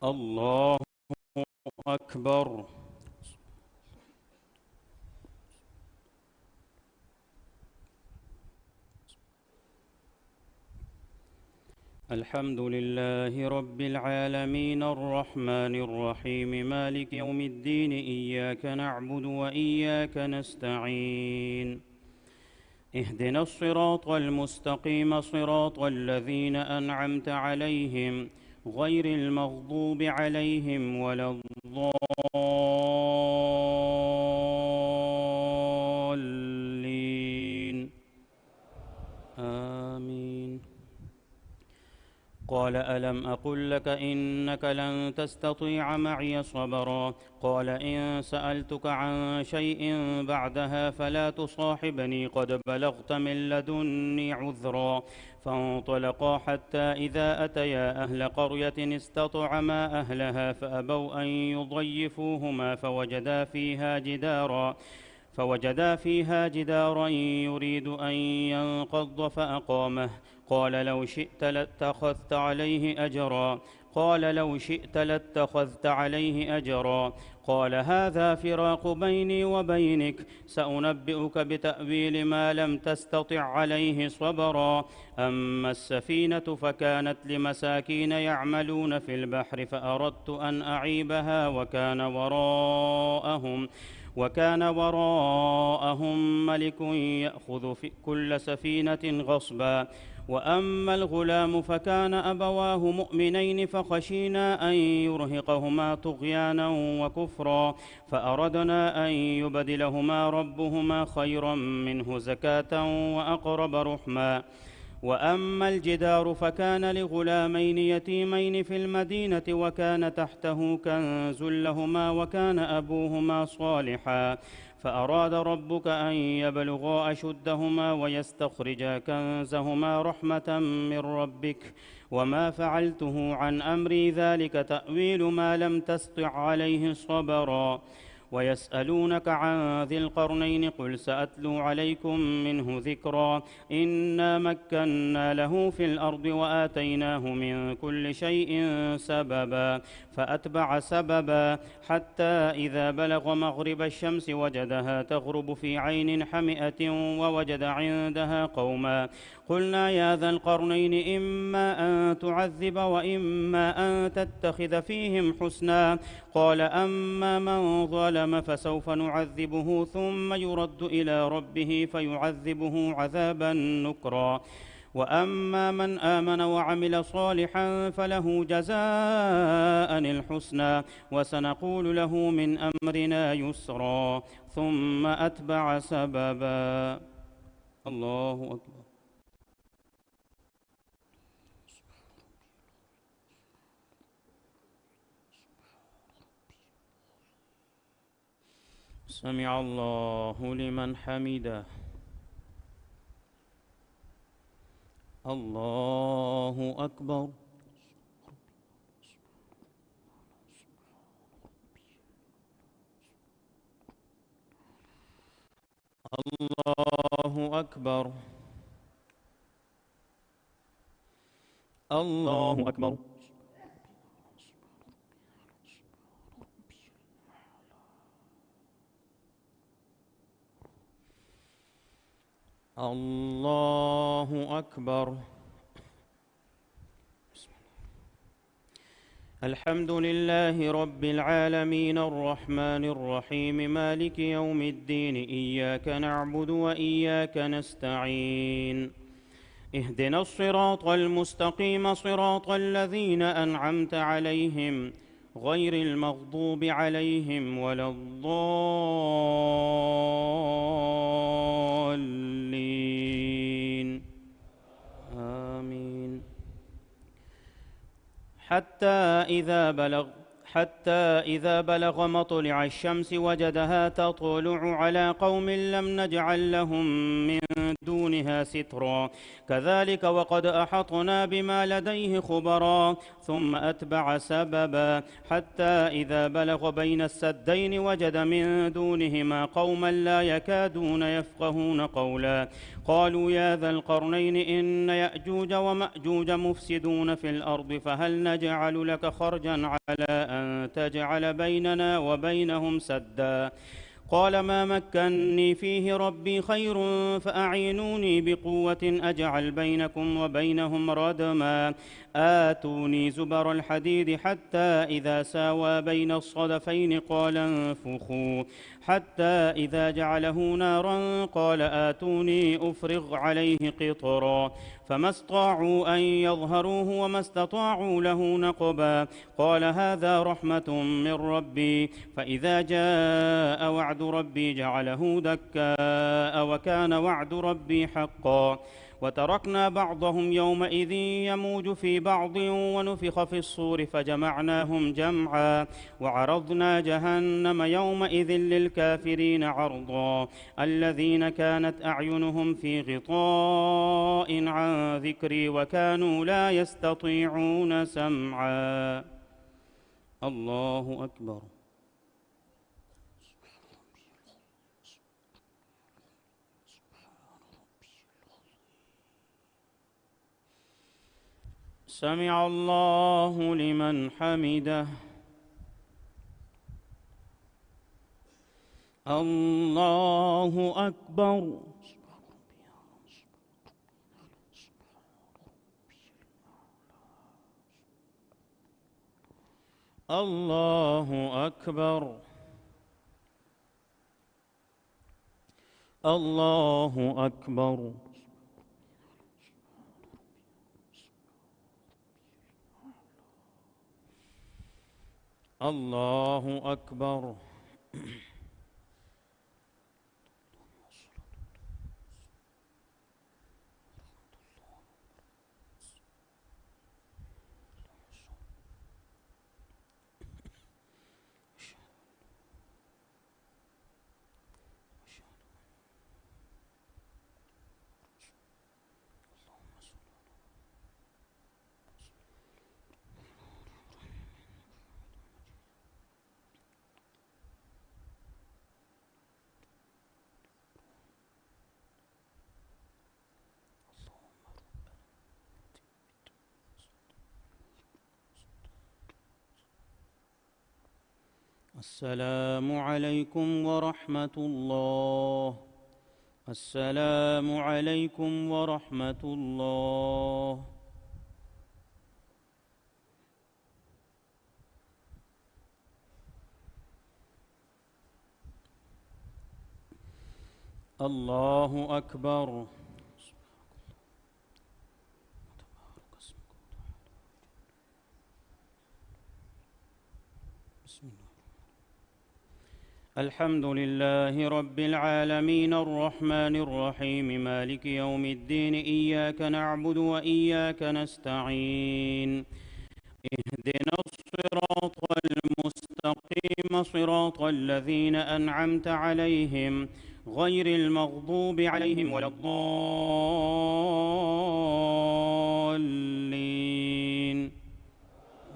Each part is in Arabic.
الله أكبر. الحمد لله رب العالمين الرحمن الرحيم مالك يوم الدين إياك نعبد وإياك نستعين اهدنا الصراط المستقيم صراط الذين أنعمت عليهم غير المغضوب عليهم ولا الضالين آمين. قال ألم أقل لك إنك لن تستطيع معي صبرا قال إن سألتك عن شيء بعدها فلا تصاحبني قد بلغت من لدني عذرا فانطلقا حتى إذا أتيا أهل قرية استطعما أهلها فأبوا أن يضيفوهما فوجدا فيها جدارا يريد أن ينقض فأقامه قال لو شئت لاتخذت عليه أجرا قال هذا فراق بيني وبينك سأنبئك بتأويل ما لم تستطع عليه صبرا أما السفينة فكانت لمساكين يعملون في البحر فأردت أن أعيبها وكان وراءهم ملك يأخذ في كل سفينة غصبا وأما الغلام فكان أبواه مؤمنين فخشينا أن يرهقهما طغيانا وكفرا فأردنا أن يبدلهما ربهما خيرا منه زكاة وأقرب رحما وأما الجدار فكان لغلامين يتيمين في المدينة وكان تحته كنز لهما وكان أبوهما صالحا فأراد ربك أن يبلغا أشدهما ويستخرجا كنزهما رحمة من ربك وما فعلته عن أمري ذلك تأويل ما لم تسطع عليه صبرا ويسألونك عن ذي القرنين قل سأتلو عليكم منه ذكرا إنا مكنا له في الأرض وآتيناه من كل شيء سببا فأتبع سببا حتى إذا بلغ مغرب الشمس وجدها تغرب في عين حمئة ووجد عندها قوما قلنا يا ذا القرنين إما أن تعذب وإما أن تتخذ فيهم حسنا قال أما من ظلم فسوف نعذبه ثم يرد إلى ربه فيعذبه عذابا نكرا وأما من آمن وعمل صالحا فله جزاء الحسنى وسنقول له من أمرنا يسرا ثم أتبع سببا. الله أكبر. سمع الله لمن حمده. الله أكبر. الله أكبر. الله أكبر. الله أكبر. الحمد لله رب العالمين الرحمن الرحيم مالك يوم الدين إياك نعبد وإياك نستعين اهدنا الصراط المستقيم صراط الذين أنعمت عليهم غير المغضوب عليهم ولا الضالين آمين. حتى حتى إذا بلغ مطلع الشمس وجدها تطلع على قوم لم نجعل لهم من دونها سترا كذلك وقد أحطنا بما لديه خبرا ثم أتبع سببا حتى إذا بلغ بين السدين وجد من دونهما قوما لا يكادون يفقهون قولا قالوا يا ذا القرنين إن يأجوج ومأجوج مفسدون في الأرض فهل نجعل لك خرجا على أن تجعل بيننا وبينهم سدا قال ما مكني فيه ربي خير فأعينوني بقوة أجعل بينكم وبينهم ردما آتوني زبر الحديد حتى إذا ساوى بين الصدفين قال انفخوا حتى إذا جعله نارا قال آتوني أفرغ عليه قطرا فما استطاعوا أن يظهروه وما استطاعوا له نقبا قال هذا رحمة من ربي فإذا جاء وعد ربي جعله دكاء وكان وعد ربي حقا وتركنا بعضهم يومئذ يموج في بعض ونفخ في الصور فجمعناهم جمعا وعرضنا جهنم يومئذ للكافرين عرضا الذين كانت أعينهم في غطاء عن ذكري وكانوا لا يستطيعون سمعا الله أكبر سمع الله لمن حمده الله أكبر الله أكبر الله أكبر الله أكبر السلام عليكم ورحمة الله السلام عليكم ورحمة الله الله أكبر الحمد لله رب العالمين الرحمن الرحيم مالك يوم الدين إياك نعبد وإياك نستعين اهدنا الصراط المستقيم صراط الذين أنعمت عليهم غير المغضوب عليهم ولا الضالين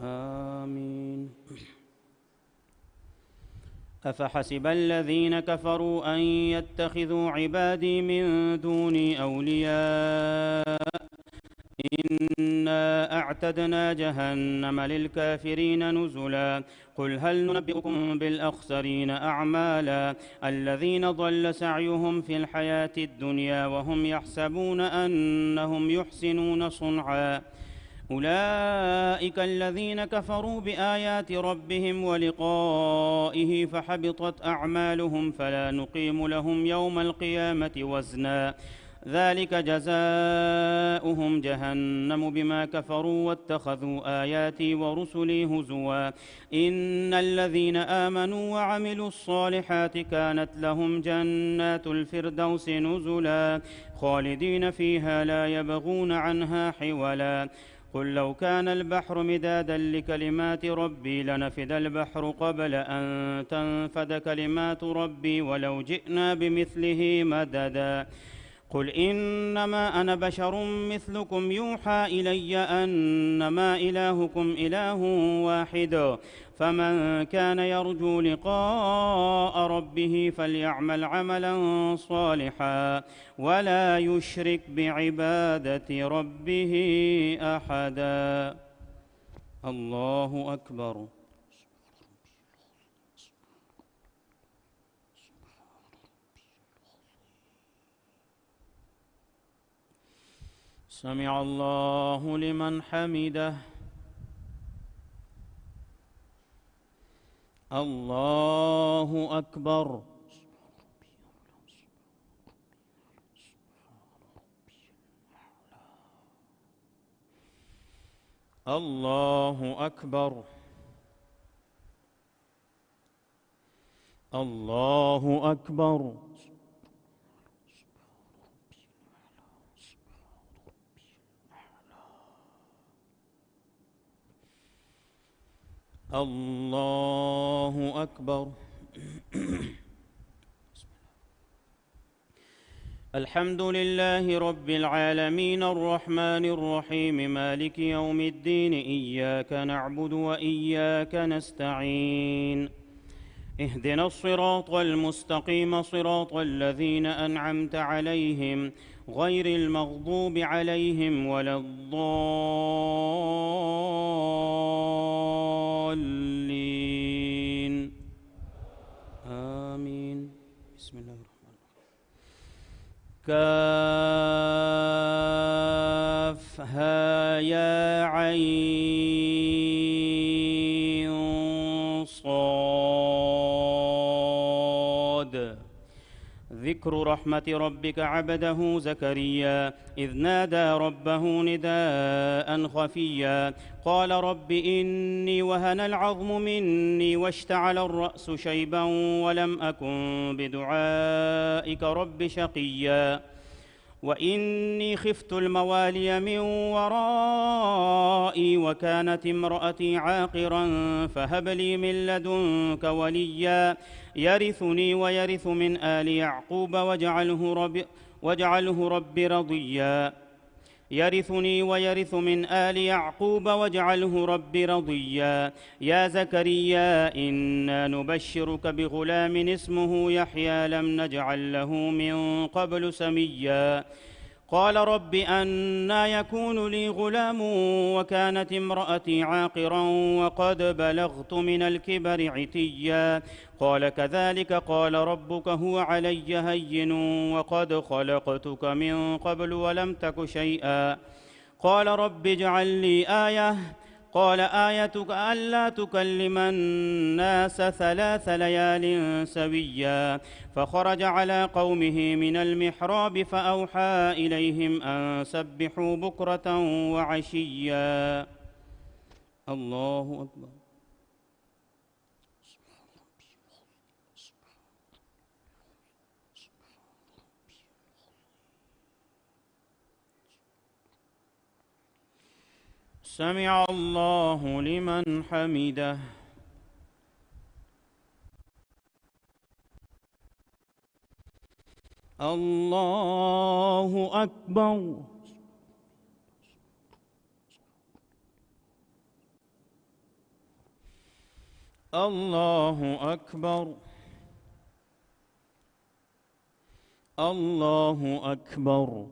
آمين أفحسب الذين كفروا أن يتخذوا عبادي من دوني أولياء إنا أعتدنا جهنم للكافرين نزلا قل هل ننبئكم بالأخسرين أعمالا الذين ضل سعيهم في الحياة الدنيا وهم يحسبون أنهم يحسنون صنعا أولئك الذين كفروا بآيات ربهم ولقائه فحبطت أعمالهم فلا نقيم لهم يوم القيامة وزنا ذلك جزاؤهم جهنم بما كفروا واتخذوا آياتي ورسلي هزوا إن الذين آمنوا وعملوا الصالحات كانت لهم جنات الفردوس نزلا خالدين فيها لا يبغون عنها حولا قل لو كان البحر مدادا لكلمات ربي لنفد البحر قبل أن تنفد كلمات ربي ولو جئنا بمثله مددا قل إنما أنا بشر مثلكم يوحى إلي أنما إلهكم إله واحد فمن كان يرجو لقاء ربه فليعمل عملا صالحا ولا يشرك بعبادة ربه أحدا. الله أكبر. سمع الله لمن حمده. الله أكبر. الله أكبر. الله أكبر. الله أكبر. الحمد لله رب العالمين الرحمن الرحيم مالك يوم الدين إياك نعبد وإياك نستعين اهدنا الصراط المستقيم صراط الذين أنعمت عليهم غير المغضوب عليهم ولا الضالين آمين. بسم الله الرحمن كافها يا عين صاد. ذكر رحمة ربك عبده زكريا إذ نادى ربه نداء خفيا قال رب إني وهن العظم مني واشتعل الرأس شيبا ولم أكن بدعائك رب شقيا وإني خفت الموالي من ورائي وكانت امرأتي عاقرا فهب لي من لدنك وليا يرثني ويرث من آل يعقوب واجعله رب رضيا يرثني ويرث من آل يعقوب واجعله رب رضيا يا زكريا إنا نبشرك بغلام اسمه يحيى لم نجعل له من قبل سميا قال رب أنى يكون لي غلام وكانت امرأتي عاقرا وقد بلغت من الكبر عتيا قال كذلك قال ربك هو علي هين وقد خلقتك من قبل ولم تك شيئا قال رب اجعل لي آية قال آيتك ألا تكلم الناس 3 ليال سويا فخرج على قومه من المحراب فأوحى إليهم أن سبحوا بكرة وعشيا. الله أكبر. سمع الله لمن حمده. الله أكبر. الله أكبر. الله أكبر.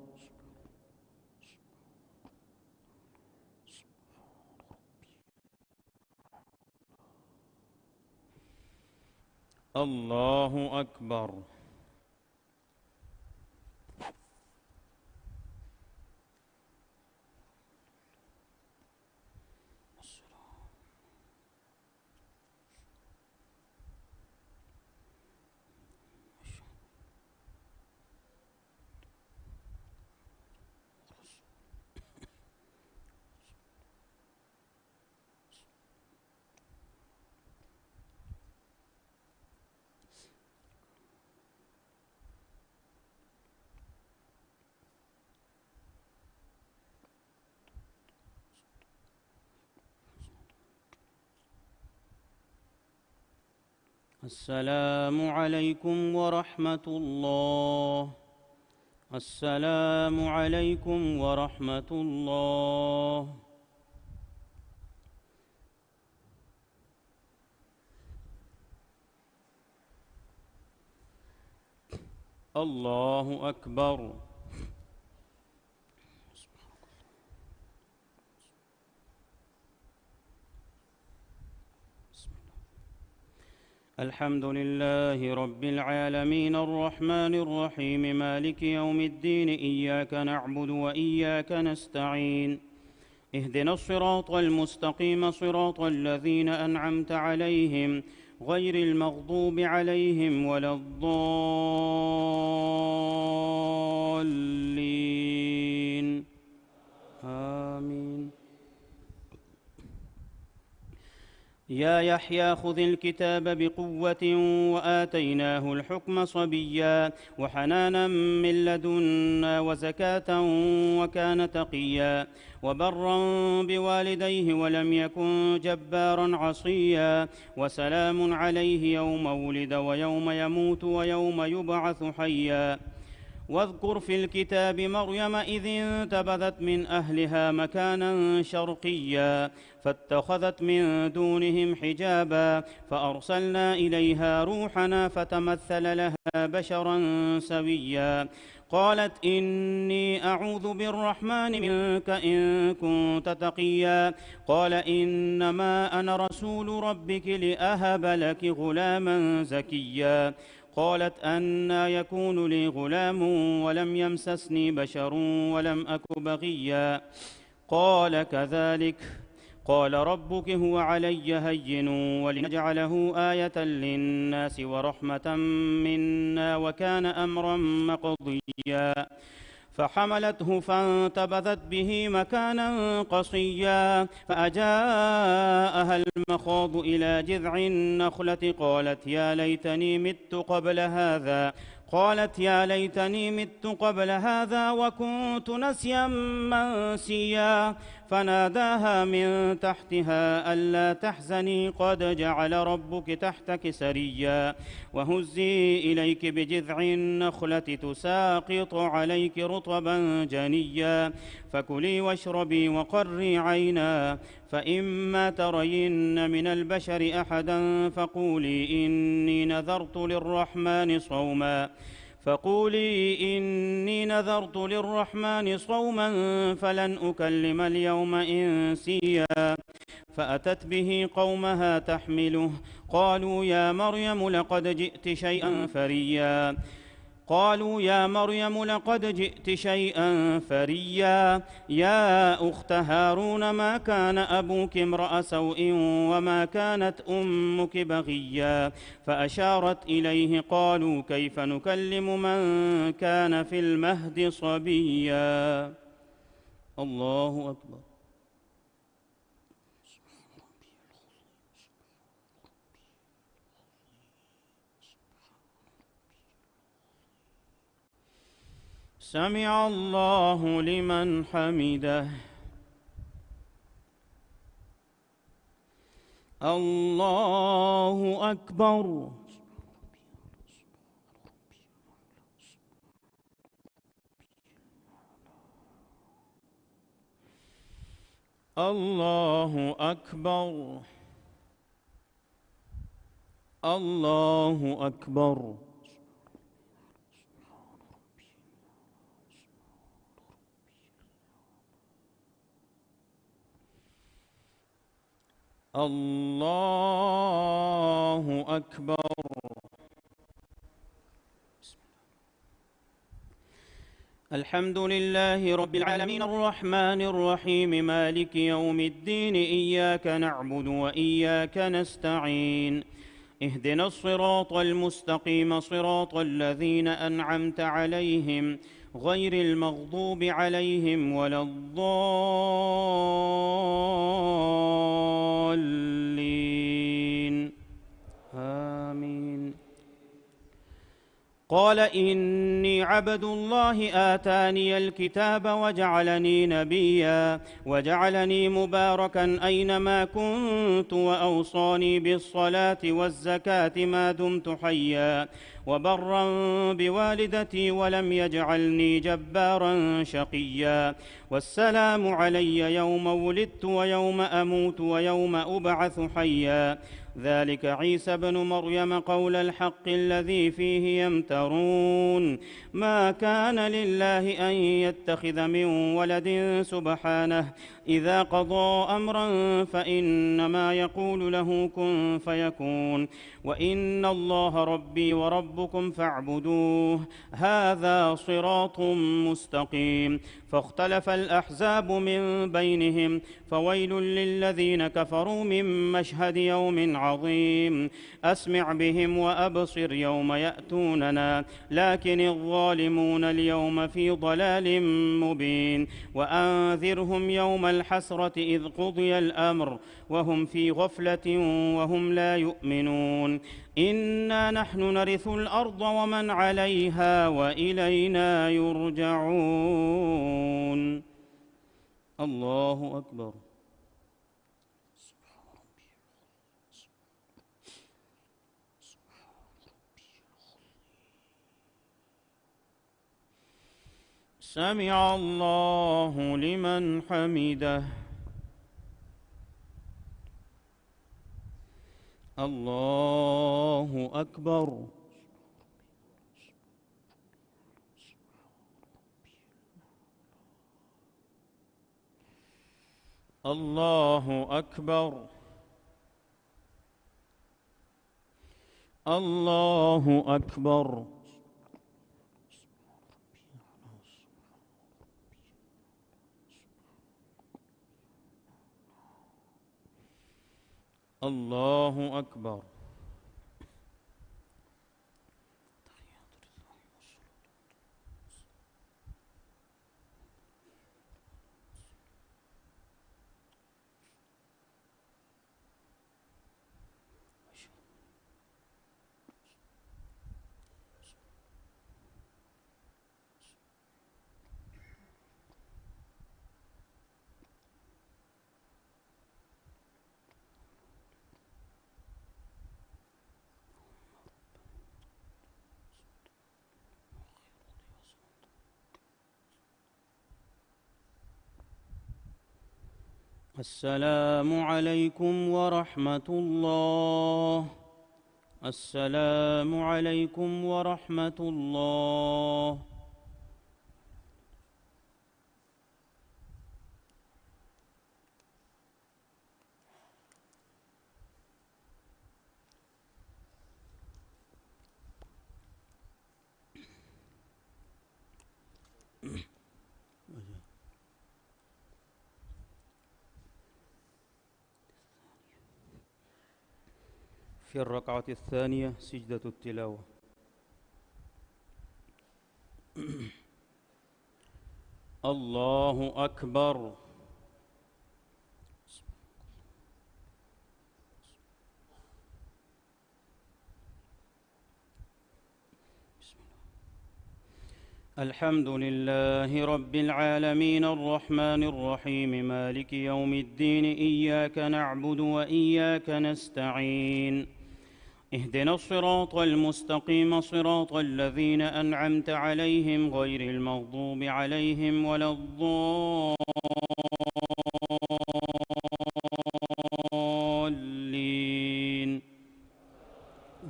الله أكبر. السلام عليكم ورحمة الله. السلام عليكم ورحمة الله. الله أكبر. الحمد لله رب العالمين الرحمن الرحيم مالك يوم الدين إياك نعبد وإياك نستعين اهدنا الصراط المستقيم صراط الذين أنعمت عليهم غير المغضوب عليهم ولا الضالين آمين. يا يحيى خذ الكتاب بقوة وآتيناه الحكم صبيا وحنانا من لدنا وزكاة وكان تقيا وبرا بوالديه ولم يكن جبارا عصيا وسلام عليه يوم ولد ويوم يموت ويوم يبعث حيا. واذكر في الكتاب مريم إذ انتبذت من أهلها مكانا شرقيا فاتخذت من دونهم حجابا فأرسلنا إليها روحنا فتمثل لها بشرا سويا قالت إني أعوذ بالرحمن منك إن كنت تقيا قال إنما أنا رسول ربك لأهب لك غلاما زكيا قالت أنى يكون لي غلام ولم يمسسني بشر ولم أك بغيا قال كذلك قال ربك هو علي هين ولنجعله آية للناس ورحمة منا وكان أمرا مقضيا فحملته فانتبذت به مكانا قصيا فأجاءها المخاض إلى جذع النخلة قالت يا ليتني مت قبل هذا وكنت نسيا منسيا فناداها من تحتها ألا تحزني قد جعل ربك تحتك سريا وهزي إليك بجذع النخلة تساقط عليك رطبا جنيا فكلي واشربي وقري عينا فإما ترين من البشر أحدا فقولي إني نذرت للرحمن صوما فلن أكلم اليوم إنسيا فأتت به قومها تحمله قالوا يا مريم لقد جئت شيئا فريا يا أخت هارون ما كان أبوك امرأ سوء وما كانت أمك بغيا فأشارت إليه قالوا كيف نكلم من كان في المهد صبيا. الله أكبر. سمع الله لمن حمده. الله أكبر. الله أكبر. الله أكبر. الله أكبر. الحمد لله رب العالمين الرحمن الرحيم مالك يوم الدين إياك نعبد وإياك نستعين اهدنا الصراط المستقيم صراط الذين أنعمت عليهم غير المغضوب عليهم ولا الضالين آمين. قال إني عبد الله آتاني الكتاب وجعلني نبيا وجعلني مباركا أينما كنت وأوصاني بالصلاة والزكاة ما دمت حيا وبرا بوالدتي ولم يجعلني جبارا شقيا والسلام علي يوم ولدت ويوم أموت ويوم أبعث حيا ذلك عيسى بن مريم قول الحق الذي فيه يمترون ما كان لله أن يتخذ من ولد سبحانه إذا قضى أمرا فإنما يقول له كن فيكون وإن الله ربي وربكم فاعبدوه هذا صراط مستقيم فاختلف الأحزاب من بينهم فويل للذين كفروا من مشهد يوم عظيم أسمع بهم وأبصر يوم يأتوننا لكن الظالمون اليوم في ضلال مبين وأنذرهم يوم الحسرة إذ قضي الأمر وهم في غفلة وهم لا يؤمنون إنا نحن نرث الأرض ومن عليها وإلينا يرجعون الله أكبر سمع الله لمن حمده الله أكبر الله أكبر الله أكبر الله أكبر السلام عليكم ورحمة الله السلام عليكم ورحمة الله في الركعة الثانية سجدة التلاوة الله أكبر الحمد لله رب العالمين الرحمن الرحيم مالك يوم الدين إياك نعبد وإياك نستعين اهدنا الصراط المستقيم صراط الذين أنعمت عليهم غير المغضوب عليهم ولا الضالين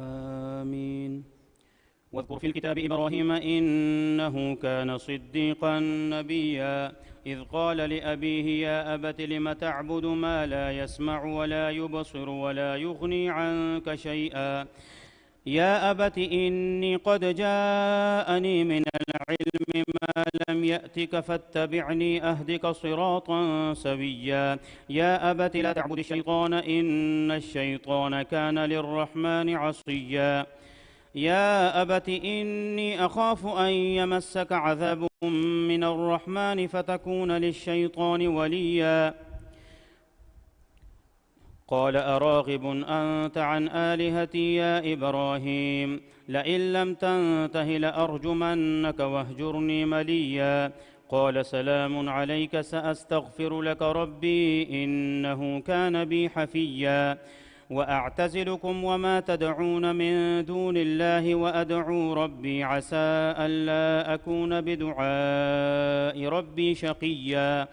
آمين واذكر في الكتاب إبراهيم إنه كان صديقا نبيا إذ قال لأبيه يا أبت لم تعبد ما لا يسمع ولا يبصر ولا يغني عنك شيئا يا أبت إني قد جاءني من العلم ما لم يأتك فاتبعني أهدك صراطا سويا يا أبت لا تعبد الشيطان إن الشيطان كان للرحمن عصيا يا أبت إني أخاف أن يمسك عذاب من الرحمن فتكون للشيطان وليا قال أراغب أنت عن آلهتي يا إبراهيم لئن لم تنته لأرجمنك واهجرني مليا قال سلام عليك سأستغفر لك ربي إنه كان بي حفيا وأعتزلكم وما تدعون من دون الله وأدعو ربي عسى ألا أكون بدعاء ربي شقيا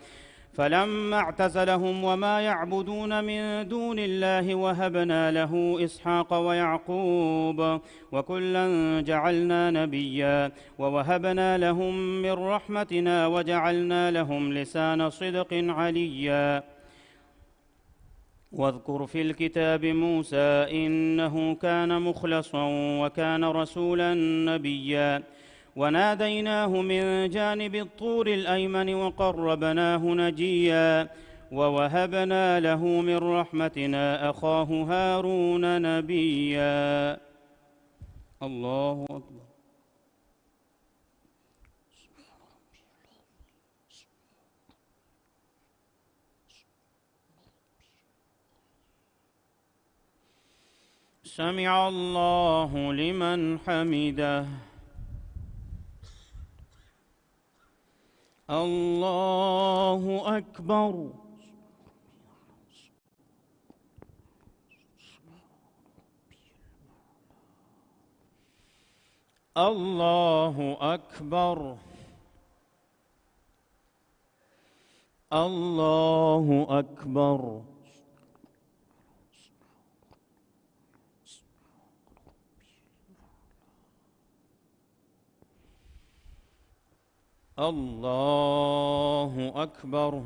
فلما اعتزلهم وما يعبدون من دون الله وهبنا له إسحاق ويعقوب وكلا جعلنا نبيا ووهبنا لهم من رحمتنا وجعلنا لهم لسان صدق عليا واذكر في الكتاب موسى إنه كان مخلصا وكان رسولا نبيا وناديناه من جانب الطور الأيمن وقربناه نجيا ووهبنا له من رحمتنا أخاه هارون نبيا الله أكبر سمع الله لمن حمده الله أكبر الله أكبر الله أكبر الله أكبر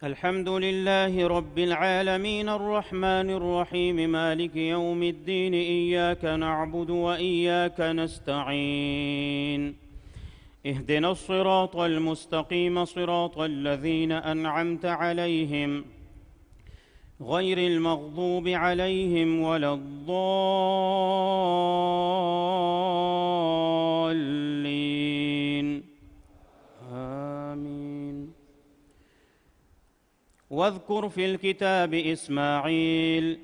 الحمد لله رب العالمين الرحمن الرحيم مالك يوم الدين إياك نعبد وإياك نستعين اهدنا الصراط المستقيم صراط الذين أنعمت عليهم غير المغضوب عليهم ولا الضالين آمين واذكر في الكتاب إسماعيل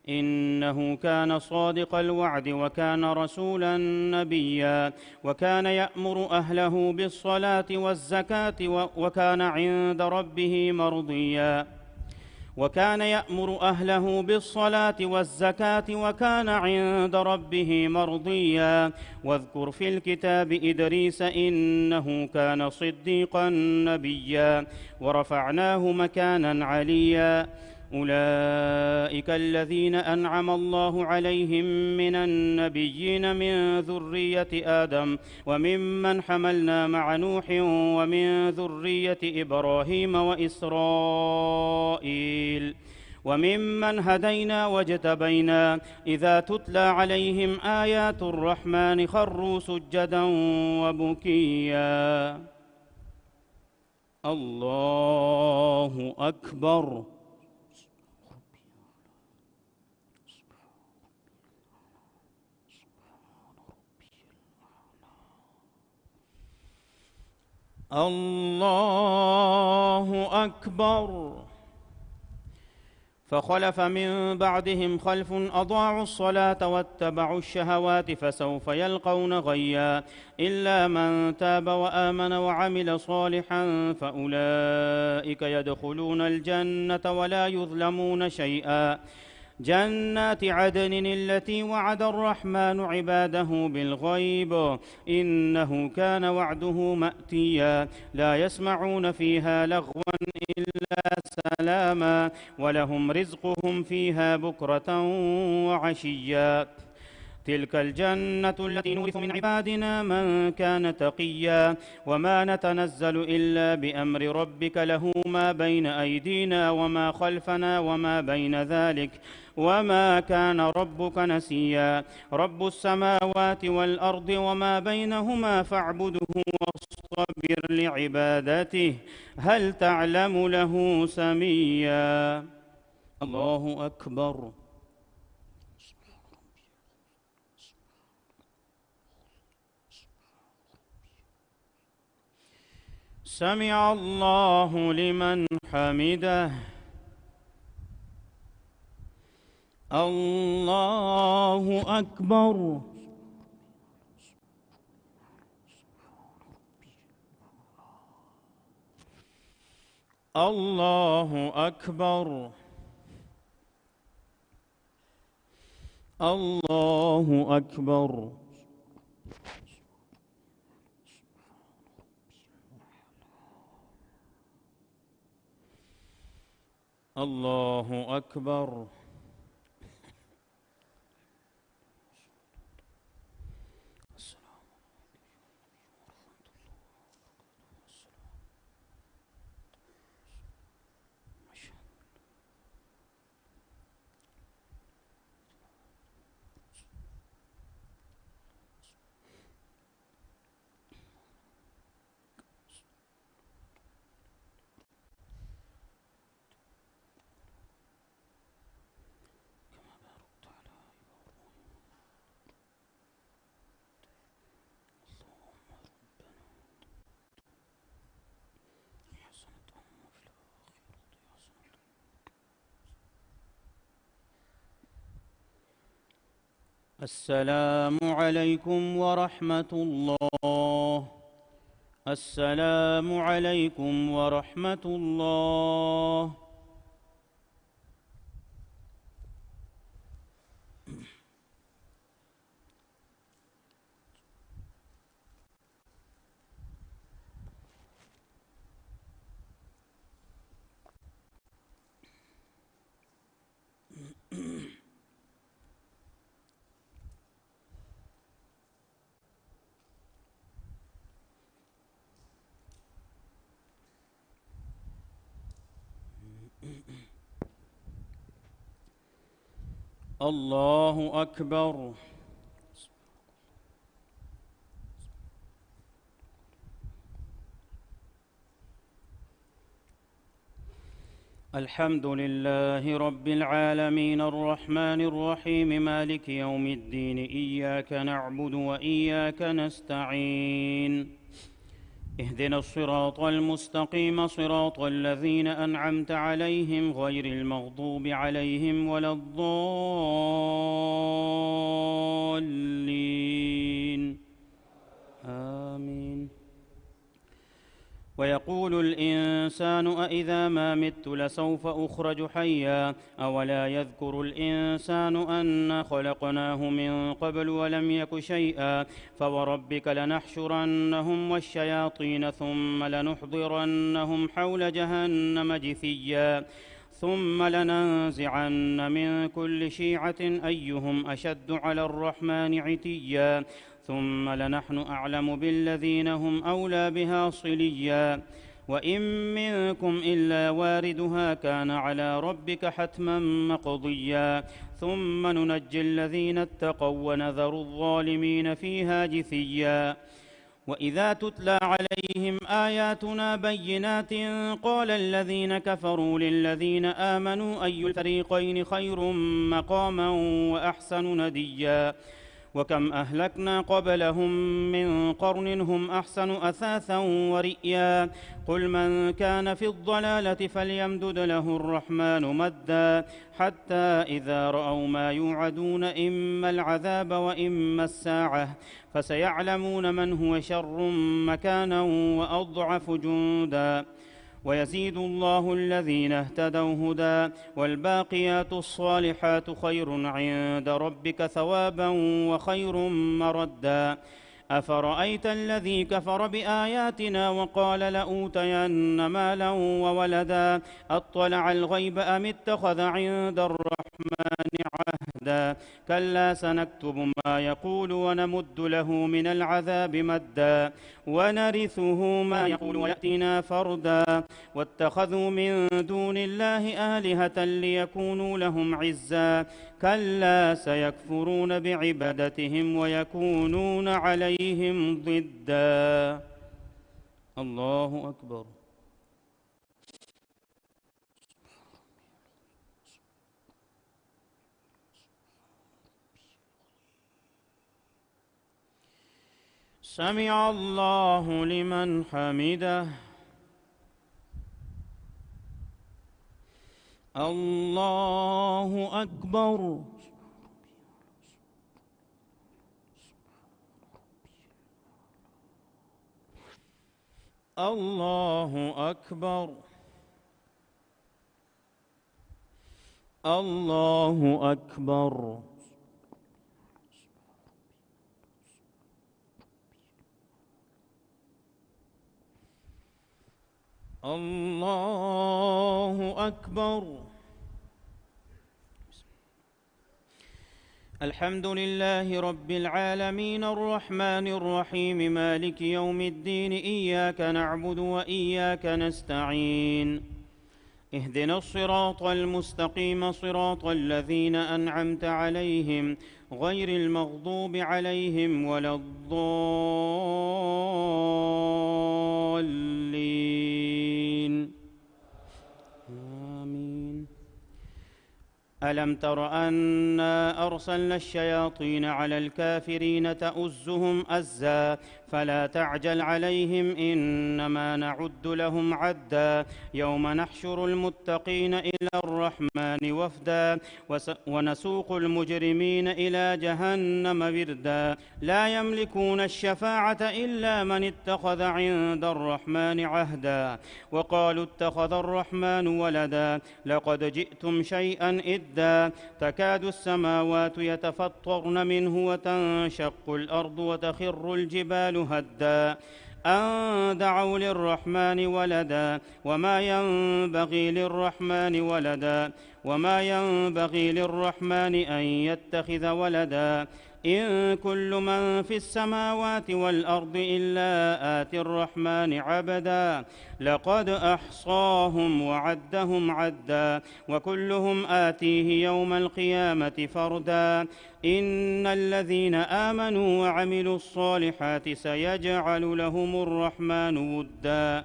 إنه كان صادق الوعد وكان رسولا نبيا وكان يأمر أهله بالصلاة والزكاة وكان عند ربه مرضيا وكان يأمر أهله بالصلاة والزكاة وكان عند ربه مرضيا واذكر في الكتاب إدريس إنه كان صديقا نبيا ورفعناه مكانا عليا أولئك الذين أنعم الله عليهم من النبيين من ذرية آدم وممن حملنا مع نوح ومن ذرية إبراهيم وإسرائيل وممن هدينا واجتبينا إذا تتلى عليهم آيات الرحمن خروا سجدا وبكيا الله أكبر الله أكبر فخلف من بعدهم خلف أضاعوا الصلاة واتبعوا الشهوات فسوف يلقون غيا إلا من تاب وآمن وعمل صالحا فأولئك يدخلون الجنة ولا يظلمون شيئا جنات عدن التي وعد الرحمن عباده بالغيب إنه كان وعده مأتيا لا يسمعون فيها لغوا إلا سلاما ولهم رزقهم فيها بكرة وعشيا تلك الجنة التي نورث من عبادنا من كان تقيا وما نتنزل إلا بأمر ربك له ما بين أيدينا وما خلفنا وما بين ذلك وما كان ربك نسيا رب السماوات والأرض وما بينهما فاعبده واصطبر لعبادته هل تعلم له سميا الله أكبر سمع الله لمن حمده. الله أكبر. الله أكبر. الله أكبر. الله أكبر. السلام عليكم ورحمة الله. السلام عليكم ورحمة الله. الله أكبر. الحمد لله رب العالمين الرحمن الرحيم مالك يوم الدين إياك نعبد وإياك نستعين اهدنا الصراط المستقيم صراط الذين أنعمت عليهم غير المغضوب عليهم ولا الضالين آمين. ويقول الإنسان أإذا ما مت لسوف أخرج حيا أولا يذكر الإنسان أنا خلقناه من قبل ولم يك شيئا فوربك لنحشرنهم والشياطين ثم لنحضرنهم حول جهنم جثيا ثم لننزعن من كل شيعة أيهم أشد على الرحمن عتيا ثم لنحن أعلم بالذين هم أولى بها صليا وإن منكم إلا واردها كان على ربك حتما مقضيا ثم ننجي الذين اتقوا ونذر الظالمين فيها جثيا. وإذا تتلى عليهم آياتنا بينات قال الذين كفروا للذين آمنوا أي الفريقين خير مقاما وأحسن نديا وكم أهلكنا قبلهم من قرن هم أحسن أثاثا ورئيا قل من كان في الضلالة فليمدد له الرحمن مدا حتى إذا رأوا ما يوعدون إما العذاب وإما الساعة فسيعلمون من هو شر مكانا وأضعف جندا ويزيد الله الذين اهتدوا هدى والباقيات الصالحات خير عند ربك ثوابا وخير مردا. أفرأيت الذي كفر بآياتنا وقال لأوتين مالا وولدا أطلع الغيب أم اتخذ عند الرحمن عهدا كلا سنكتب ما يقول ونمد له من العذاب مدا ونرثه ما يقول ويأتينا فردا واتخذوا من دون الله آلهة ليكونوا لهم عزا كلا سيكفرون بعبادتهم ويكونون عليهم ضدا. الله أكبر. سمع الله لمن حمده. الله أكبر. الله أكبر. الله أكبر. الله أكبر. الحمد لله رب العالمين الرحمن الرحيم مالك يوم الدين إياك نعبد وإياك نستعين اهدنا الصراط المستقيم صراط الذين أنعمت عليهم غير المغضوب عليهم ولا الضالين آمين. ألم تر أنا أرسلنا الشياطين على الكافرين تؤزهم أزا فلا تعجل عليهم إنما نعد لهم عدا يوم نحشر المتقين إلى الرحمن وفدا ونسوق المجرمين إلى جهنم وردا لا يملكون الشفاعة إلا من اتخذ عند الرحمن عهدا وقالوا اتخذ الرحمن ولدا لقد جئتم شيئا إدا تكاد السماوات يتفطرن منه وتنشق الأرض وتخر الجبال هدا أن دعوا للرحمن ولدا وما ينبغي للرحمن أن يتخذ ولدا إن كل من في السماوات والأرض إلا آتي الرحمن عبدا لقد أحصاهم وعدهم عدا وكلهم آتيه يوم القيامة فردا إن الذين آمنوا وعملوا الصالحات سيجعل لهم الرحمن ودا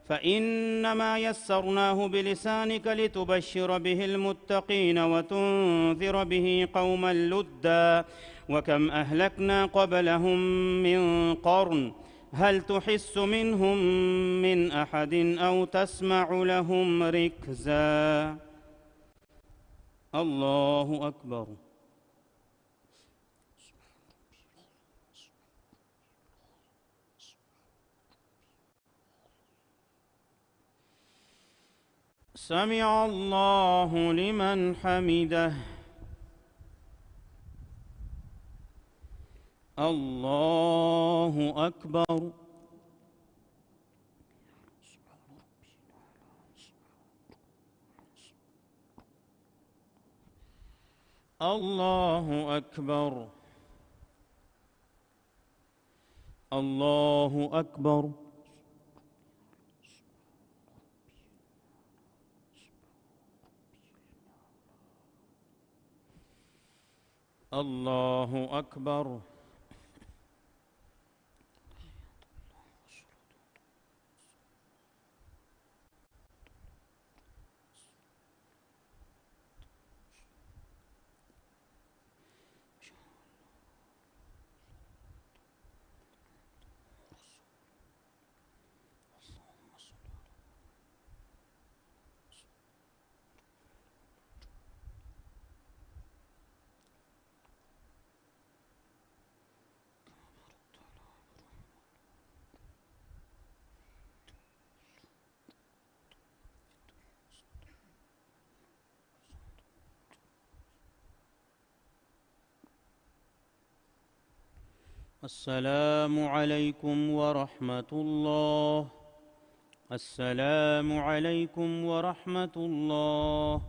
فإنما يسرناه بلسانك لتبشر به المتقين وتنذر به قوما لدا وكم أهلكنا قبلهم من قرن هل تحس منهم من أحد أو تسمع لهم ركزا. الله أكبر. سمع الله لمن حمده. الله أكبر. الله أكبر. الله أكبر. الله أكبر. السلام عليكم ورحمة الله. السلام عليكم ورحمة الله.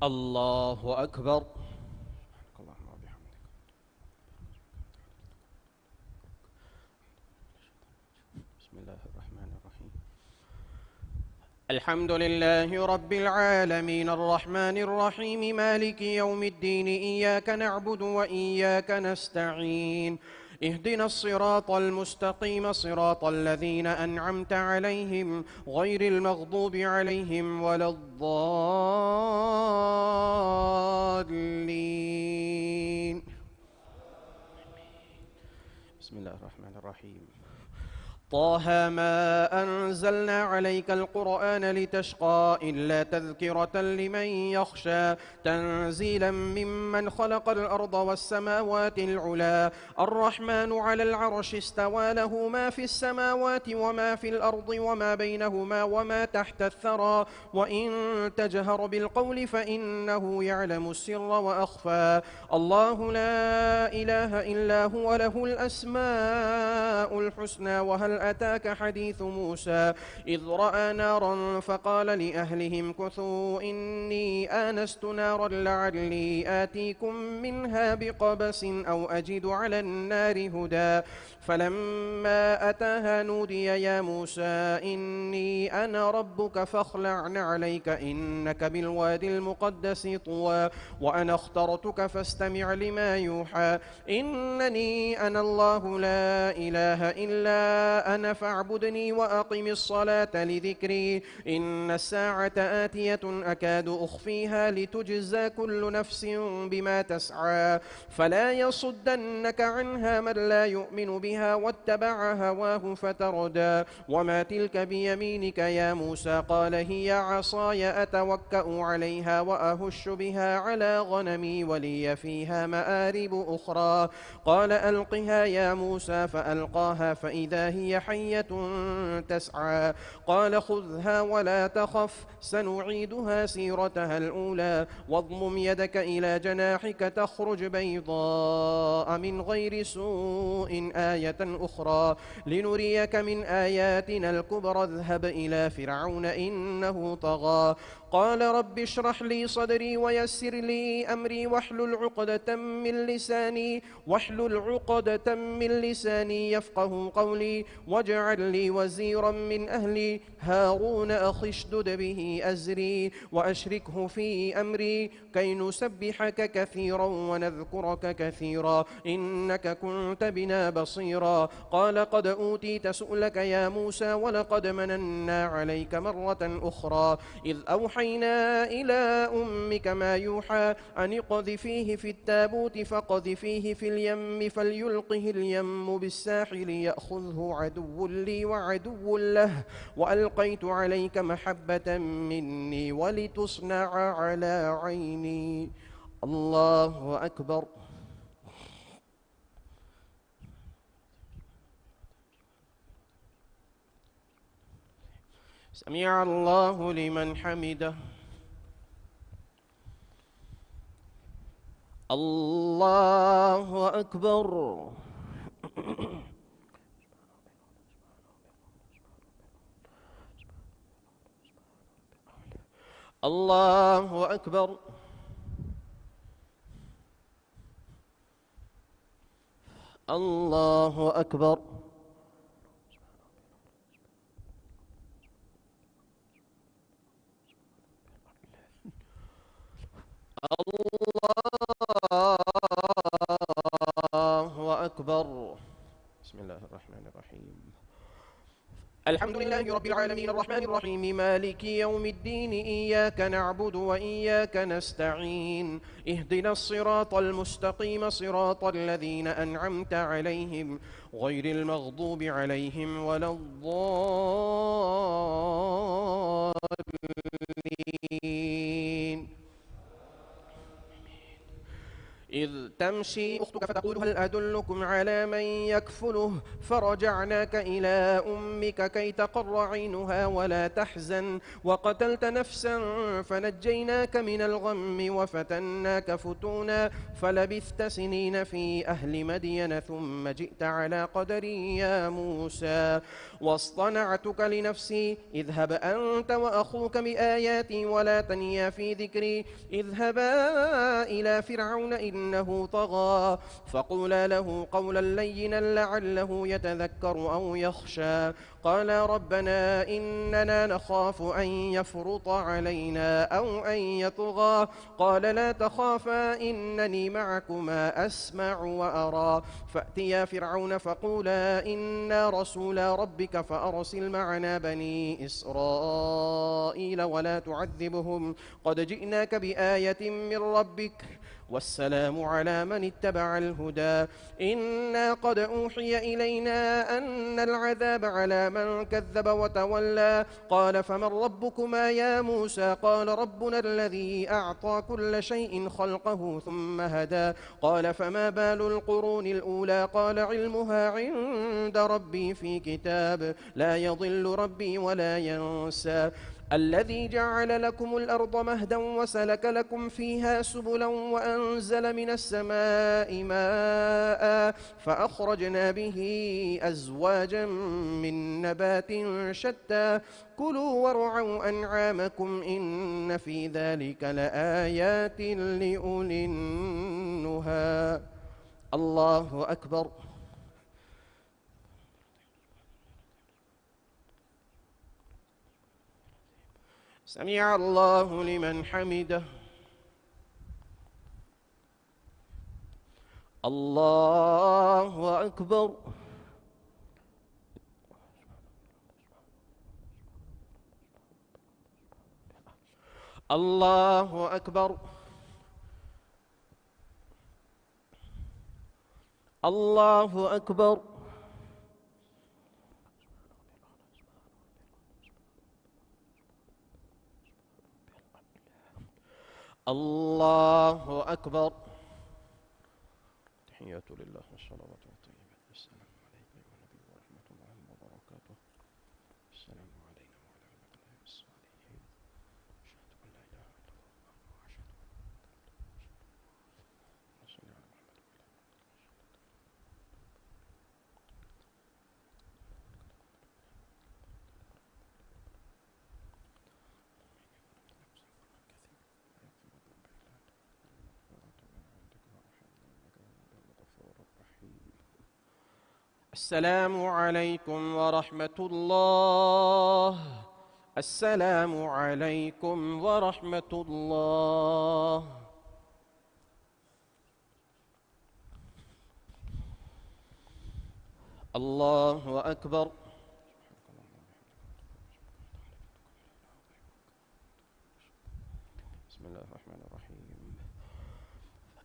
الله أكبر. بسم الله الرحمن الرحيم. الحمد لله رب العالمين الرحمن الرحيم مالك يوم الدين إياك نعبد وإياك نستعين اهدنا الصراط المستقيم صراط الذين أنعمت عليهم غير المغضوب عليهم ولا الضالين. بسم الله الرحمن الرحيم. طه ما أنزلنا عليك القرآن لتشقى إلا تذكرة لمن يخشى تنزيلا ممن خلق الأرض والسماوات العلا الرحمن على العرش استوى له ما في السماوات وما في الأرض وما بينهما وما تحت الثرى وإن تجهر بالقول فإنه يعلم السر وأخفى الله لا إله إلا هو له الأسماء الحسنى. وهل أتاك حديث موسى إذ رأى نارا فقال لأهلهم كثوا إني آنست نارا لعلي آتيكم منها بقبس أو أجد على النار هدى فلما أتاها نودي يا موسى إني أنا ربك فاخلع عليك إنك بالوادي المقدس طوى وأنا اخترتك فاستمع لما يوحى إنني أنا الله لا إله إلا أنا فاعبدني وأقم الصلاة لذكري إن الساعة آتية أكاد أخفيها لتجزى كل نفس بما تسعى فلا يصدنك عنها من لا يؤمن بها واتبع هواه فتردى وما تلك بيمينك يا موسى قال هي عصاي أتوكأ عليها وأهش بها على غنمي ولي فيها مآرب أخرى قال ألقها يا موسى فألقاها فإذا هي حية تسعى قال خذها ولا تخف سنعيدها سيرتها الأولى واضمم يدك إلى جناحك تخرج بيضاء من غير سوء آية أخرى لنريك من آياتنا الكبرى اذهب إلى فرعون إنه طغى قال رب اشرح لي صدري ويسر لي أمري واحلل عقدة من لساني يفقه قولي واجعل لي وزيرا من أهلي هارون أخي اشدد به أزري وأشركه في أمري كي نسبحك كثيرا ونذكرك كثيرا إنك كنت بنا بصيرا قال قد أوتيت سؤلك يا موسى ولقد مننا عليك مرة أخرى إذ أوحينا إلى أمك ما يوحى أن اقذفيه في التابوت فقذفيه في اليم فليلقه اليم بالساحل يأخذه عدو لي وعدو له وألقيت عليك محبة مني ولتصنع على عيني. الله أكبر. سمع الله لمن حمده. الله أكبر. الله أكبر. الله أكبر. الله أكبر. بسم الله الرحمن الرحيم. الحمد لله رب العالمين الرحمن الرحيم مالك يوم الدين إياك نعبد وإياك نستعين اهدنا الصراط المستقيم صراط الذين أنعمت عليهم غير المغضوب عليهم ولا الضالين. إذ تمشي أختك فتقول هل أدلكم على من يكفله فرجعناك إلى أمك كي تقر عينها ولا تحزن وقتلت نفسا فنجيناك من الغم وفتناك فتونا فلبثت سنين في أهل مدين ثم جئت على قدري يا موسى واصطنعتك لنفسي اذهب أنت وأخوك بآياتي ولا تنيا في ذكري اذهبا إلى فرعون إنه طغى فقولا له قولا لينا لعله يتذكر أو يخشى قالا ربنا إننا نخاف أن يفرط علينا أو أن يطغى قال لا تخافا إنني معكما أسمع وأرى فأتيا فرعون فقولا إنا رسولا ربك فأرسل معنا بني إسرائيل ولا تعذبهم قد جئناك بآية من ربك والسلام على من اتبع الهدى إنا قد أوحي إلينا أن العذاب على من كذب وتولى قال فمن ربكما يا موسى قال ربنا الذي أعطى كل شيء خلقه ثم هدى قال فما بال القرون الأولى قال علمها عند ربي في كتاب لا يضل ربي ولا ينسى الذي جعل لكم الأرض مهدا وسلك لكم فيها سبلا وأنزل من السماء ماء فأخرجنا به أزواجا من نبات شتى كلوا وارعوا أنعامكم إن في ذلك لآيات لأولي النهى الله أكبر سمع الله لمن حمده الله أكبر الله أكبر الله أكبر الله أكبر تحيات لله والصلوات والطيبات السلام عليكم أيها النبي ورحمة الله وبركاته السلام علينا وعلى عباد الله الصالحين أشهد أن لا إله إلا الله وأشهد أن صل على محمد السلام عليكم ورحمة الله السلام عليكم ورحمة الله الله أكبر بسم الله الرحمن الرحيم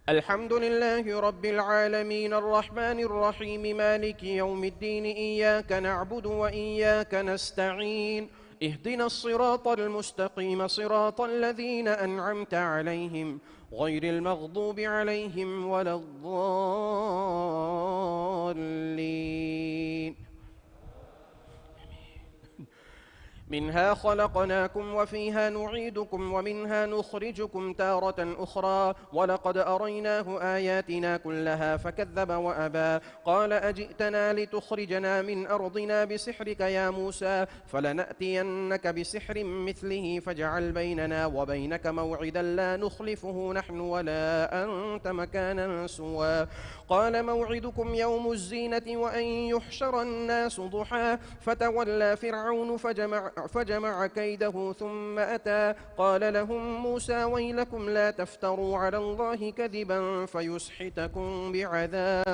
الحمد لله رب العالمين الرحمن الرحيم مالك يوم الدين إياك نعبد وإياك نستعين اهدنا الصراط المستقيم صراط الذين أنعمت عليهم غير المغضوب عليهم ولا الضالين منها خلقناكم وفيها نعيدكم ومنها نخرجكم تارة أخرى ولقد أريناه آياتنا كلها فكذب وأبى قال أجئتنا لتخرجنا من أرضنا بسحرك يا موسى فلنأتينك بسحر مثله فاجعل بيننا وبينك موعدا لا نخلفه نحن ولا أنت مكانا سوى قال موعدكم يوم الزينة وأن يحشر الناس ضحى فتولى فرعون فجمع كيده ثم أتى قال لهم موسى ويلكم لا تفتروا على الله كذبا فيسحتكم بعذاب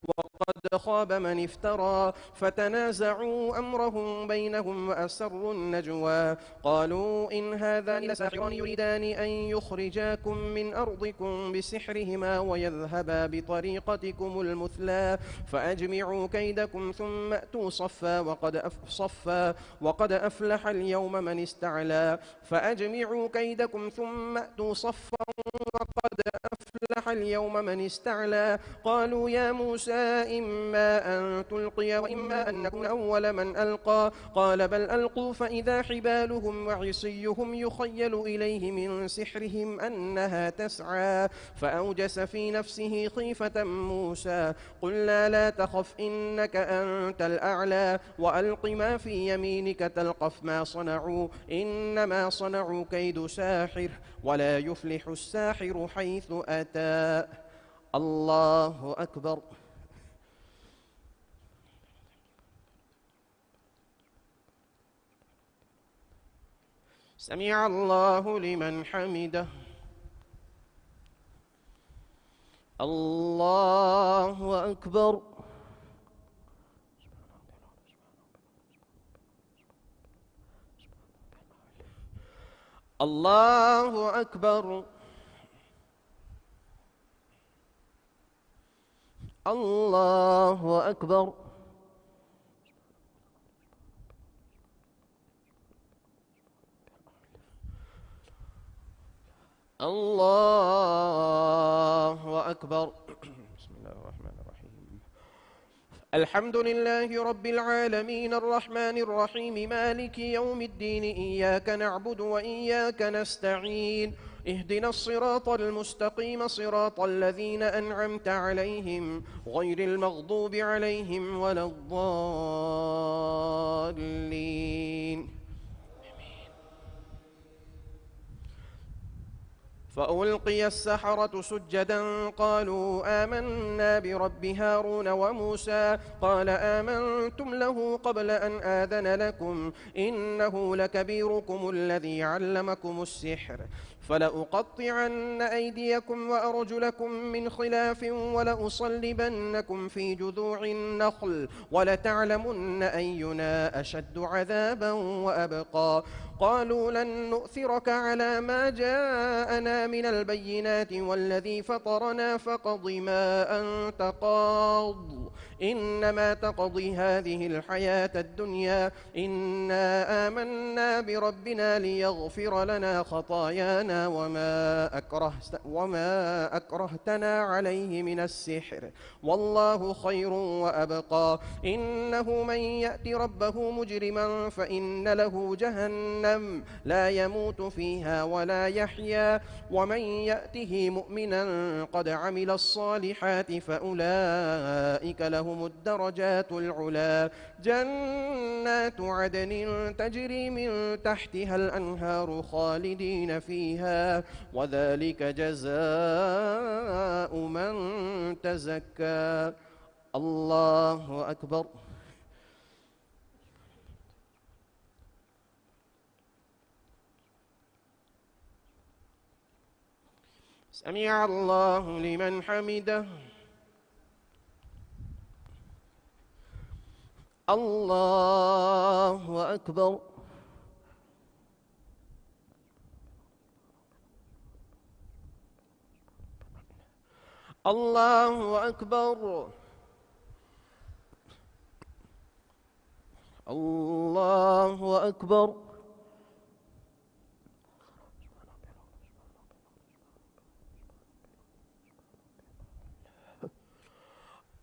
وقد خاب من افترى فتنازعوا أمرهم بينهم وأسروا النجوى قالوا إن هذان لساحران يريدان أن يخرجاكم من أرضكم بسحرهما ويذهبا بطريقتكم المثلى فأجمعوا كيدكم ثم أتوا صفا وقد أفلح اليوم من استعلى فأجمعوا كيدكم ثم أتوا صفا وقد أفلح أفلح اليوم من استعلى قالوا يا موسى إما أن تلقي وإما أن نكون أول من ألقى قال بل ألقوا فإذا حبالهم وعصيهم يخيل إليه من سحرهم أنها تسعى فأوجس في نفسه خيفة موسى قلنا لا تخف إنك أنت الأعلى وألق ما في يمينك تلقف ما صنعوا إنما صنعوا كيد ساحر ولا يفلح الساحر حيث أتى الله أكبر سمع الله لمن حمده الله أكبر الله أكبر الله أكبر الله أكبر بسم الله الرحمن الرحيم الحمد لله رب العالمين الرحمن الرحيم مالك يوم الدين إياك نعبد وإياك نستعين اهدنا الصراط المستقيم صراط الذين أنعمت عليهم غير المغضوب عليهم ولا الضالين فألقي السحرة سجدا قالوا آمنا برب هارون وموسى قال آمنتم له قبل أن آذن لكم إنه لكبيركم الذي علمكم السحر فلأقطعن أيديكم وأرجلكم من خلاف ولأصلبنكم في جذوع النخل ولتعلمن أينا أشد عذابا وأبقى قالوا لن نؤثرك على ما جاءنا من البينات والذي فطرنا فاقض ما أنت قاض إنما تقضي هذه الحياة الدنيا إنا آمنا بربنا ليغفر لنا خطايانا وما أكرهتنا عليه من السحر والله خير وأبقى إنه من يأت ربه مجرما فإن له جهنم لا يموت فيها ولا يحيا ومن يأته مؤمنا قد عمل الصالحات فأولئك لهم الدرجات العلا جنات عدن تجري من تحتها الأنهار خالدين فيها وذلك جزاء من تزكى الله أكبر سمع الله لمن حمده الله أكبر الله أكبر الله أكبر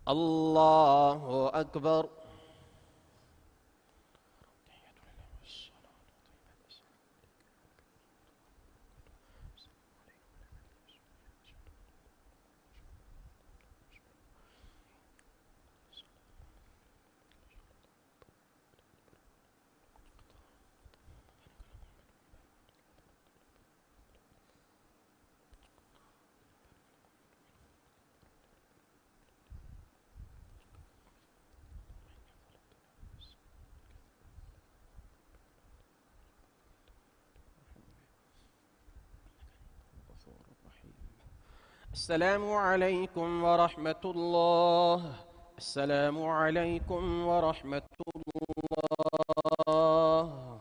الله أكبر السلام عليكم ورحمة الله السلام عليكم ورحمة الله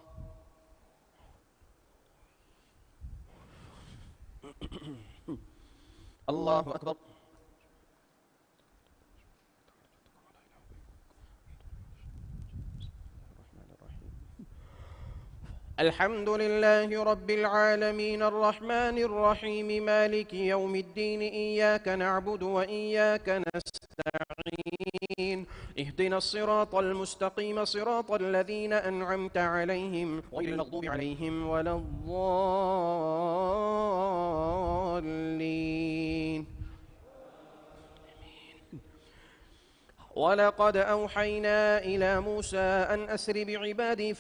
الله أكبر الحمد لله رب العالمين الرحمن الرحيم مالك يوم الدين إياك نعبد وإياك نستعين اهدنا الصراط المستقيم صراط الذين أنعمت عليهم غير المغضوب عليهم ولا الضالين. ولقد أوحينا إلى موسى أن أسر بعبادي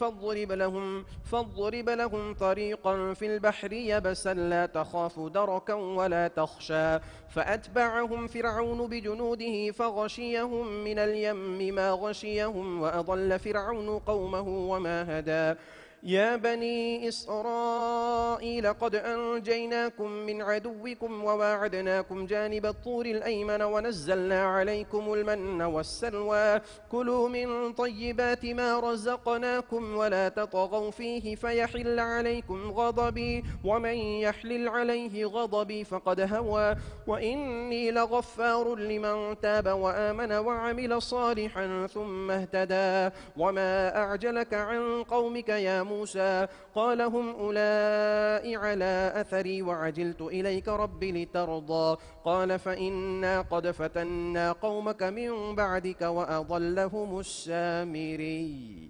فاضرب لهم طريقا في البحر يبسا لا تخاف دركا ولا تخشى فأتبعهم فرعون بجنوده فغشيهم من اليم ما غشيهم وأضل فرعون قومه وما هدى. يا بني إسرائيل قد أنجيناكم من عدوكم وواعدناكم جانب الطور الأيمن ونزلنا عليكم المن والسلوى كلوا من طيبات ما رزقناكم ولا تطغوا فيه فيحل عليكم غضبي ومن يحلل عليه غضبي فقد هوى وإني لغفار لمن تاب وآمن وعمل صالحا ثم اهتدى. وما أعجلك عن قومك يا موسى قال هم أولئك على أثري وعجلت إليك رب لترضى قال فإنا قد فتنا قومك من بعدك وأضلهم السامري.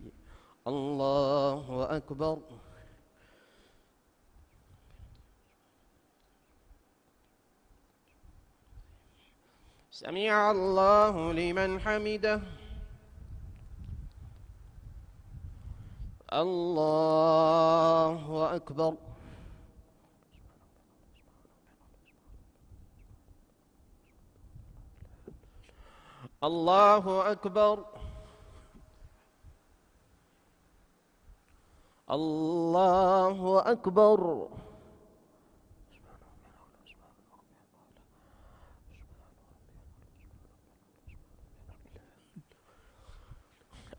الله أكبر. سمع الله لمن حمده. الله أكبر. الله أكبر. الله أكبر.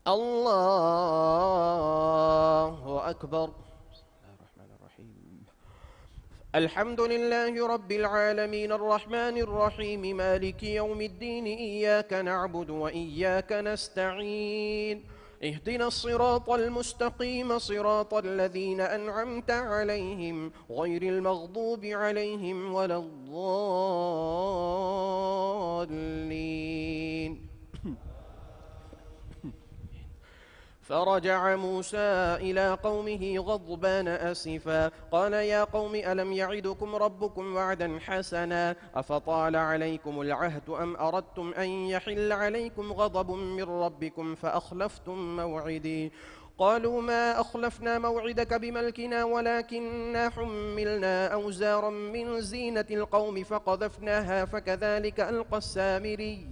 الله أكبر. الحمد لله رب العالمين الرحمن الرحيم مالك يوم الدين إياك نعبد وإياك نستعين اهدنا الصراط المستقيم صراط الذين أنعمت عليهم غير المغضوب عليهم ولا الضالين. فرجع موسى إلى قومه غضبان أسفا قال يا قوم ألم يعدكم ربكم وعدا حسنا أفطال عليكم العهد أم أردتم أن يحل عليكم غضب من ربكم فأخلفتم موعدي قالوا ما أخلفنا موعدك بملكنا ولكننا حملنا أوزارا من زينة القوم فقذفناها فكذلك ألقى السامري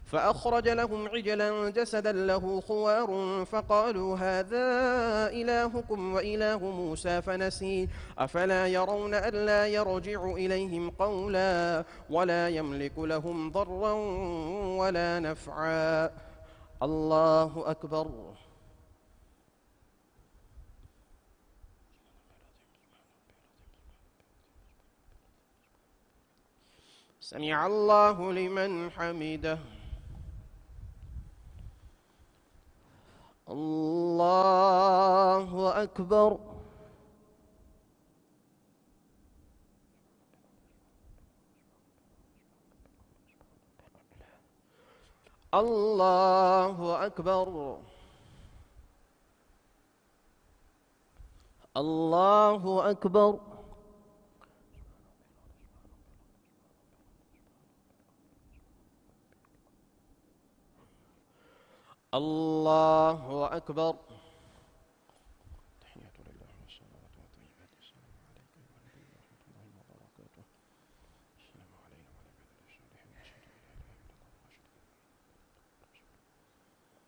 فأخرج لهم عجلا جسدا له خوار فقالوا هذا إلهكم وإله موسى فنسي أفلا يرون ألا يرجع إليهم قولا ولا يملك لهم ضرا ولا نفعا. الله أكبر. سمع الله لمن حمده. الله أكبر. الله أكبر. الله أكبر. الله أكبر. تحية لله والصلاة والطيبات السلام عليكم ورحمة الله وبركاته. السلام علينا وعلى عباد الصالحين أشهد أن لا إله إلا الله وأشهد أن محمدا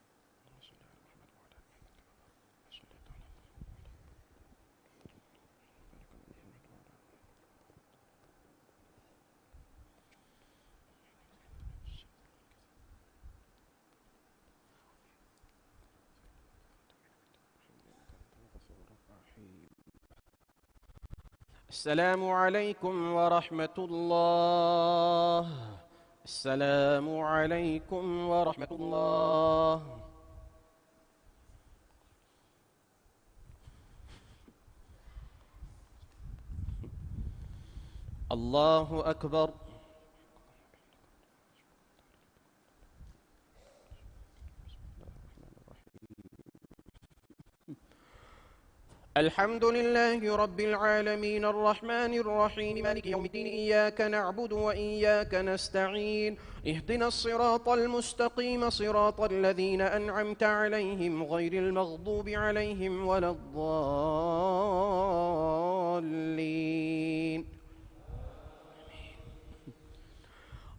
رسول الله. اللهم صل على محمد وعلى آل محمد كما صليت على السلام عليكم ورحمة الله. السلام عليكم ورحمة الله. الله أكبر. الحمد لله رب العالمين الرحمن الرحيم مالك يوم الدين إياك نعبد وإياك نستعين اهدنا الصراط المستقيم صراط الذين أنعمت عليهم غير المغضوب عليهم ولا الضالين.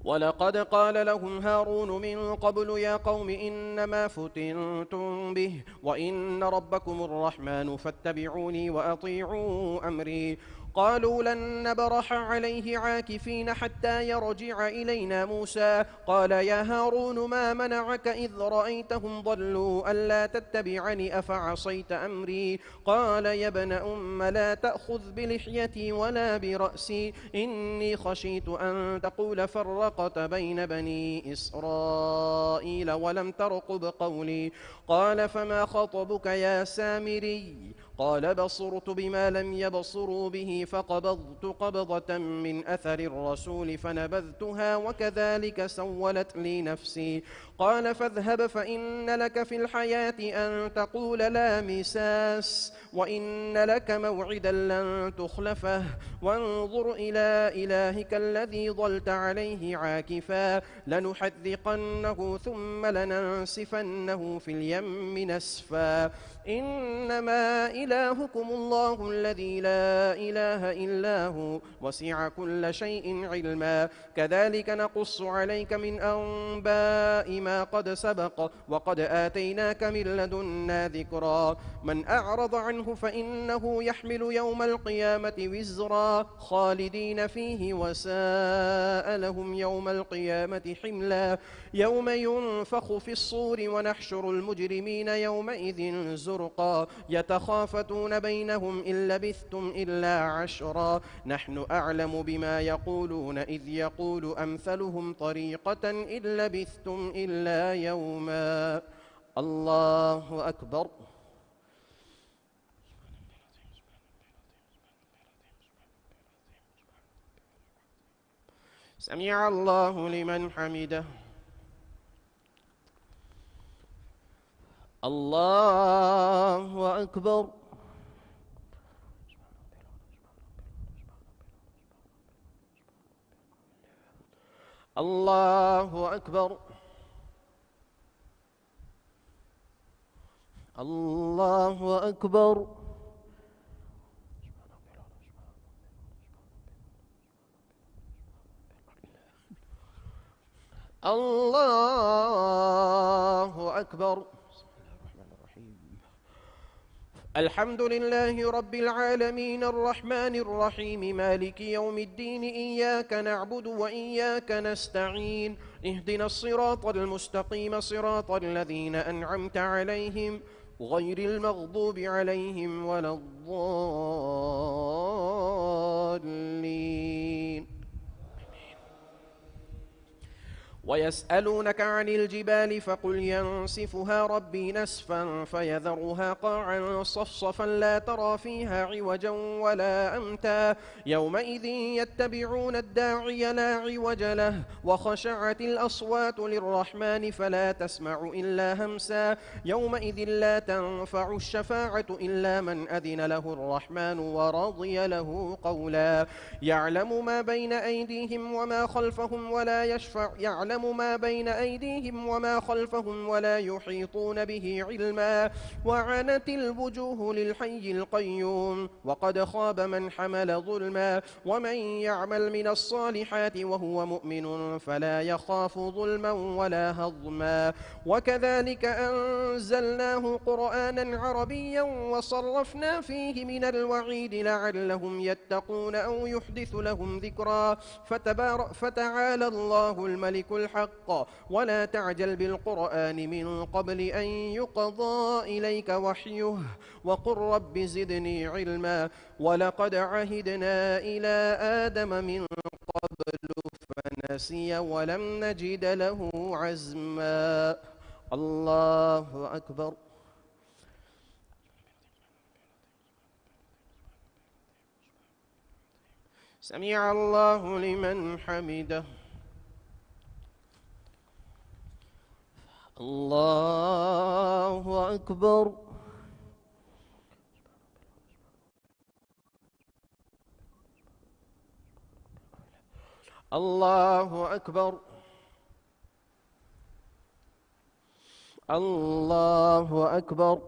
ولقد قال لهم هارون من قبل يا قوم إنما فتنتم به وإن ربكم الرحمن فاتبعوني وأطيعوا أمري. قالوا لن نبرح عليه عاكفين حتى يرجع إلينا موسى. قال يا هارون ما منعك إذ رأيتهم ضلوا ألا تتبعني أفعصيت أمري. قال يا ابن أم لا تأخذ بلحيتي ولا برأسي إني خشيت أن تقول فرقت بين بني إسرائيل ولم ترقب قولي. قال فما خطبك يا سامري. قال بصرت بما لم يبصروا به فقبضت قبضة من أثر الرسول فنبذتها وكذلك سولت لي نفسي. قال فاذهب فإن لك في الحياة أن تقول لا مساس وإن لك موعدا لن تخلفه وانظر إلى إلهك الذي ظلت عليه عاكفا لنحذقنه ثم لننسفنه في اليم نسفا. إنما إلهكم الله الذي لا إله إلا هو وسع كل شيء علما. كذلك نقص عليك من أنباء ما قد سبق وقد آتيناك من لدنا ذكرا. من أعرض عنه فإنه يحمل يوم القيامة وزرا خالدين فيه وساء لهم يوم القيامة حملا. يوم ينفخ في الصور ونحشر المجرمين يومئذ زرقا يتخافتون بينهم إن لبثتم إلا عشرا نحن أعلم بما يقولون إذ يقول أمثلهم طريقة إن لبثتم إلا يوما. الله أكبر. سمع الله لمن حمده. الله أكبر. الله أكبر. الله أكبر. الله أكبر. الحمد لله رب العالمين الرحمن الرحيم مالك يوم الدين إياك نعبد وإياك نستعين اهدنا الصراط المستقيم صراط الذين أنعمت عليهم غير المغضوب عليهم ولا الضالين. ويسألونك عن الجبال فقل ينسفها ربي نسفا فيذرها قاعا صفصفا لا ترى فيها عوجا ولا أمتا يومئذ يتبعون الداعي لا عوج له وخشعت الأصوات للرحمن فلا تسمع إلا همسا يومئذ لا تنفع الشفاعة إلا من أذن له الرحمن ورضي له قولا. يعلم ما بين أيديهم وما خلفهم ولا يشفع ما بين أيديهم وما خلفهم ولا يحيطون به علما وعنت الوجوه للحي القيوم وقد خاب من حمل ظلما ومن يعمل من الصالحات وهو مؤمن فلا يخاف ظلما ولا هضما. وكذلك أنزلناه قرآنا عربيا وصرفنا فيه من الوعيد لعلهم يتقون أو يحدث لهم ذكرا. فتعالى الله الملك الحق ولا تعجل بالقرآن من قبل أن يقضى إليك وحيه وقل رب زدني علما. ولقد عهدنا إلى آدم من قبل فنسي ولم نجد له عزما. الله أكبر. سمع الله لمن حمده. الله أكبر. الله أكبر. الله أكبر.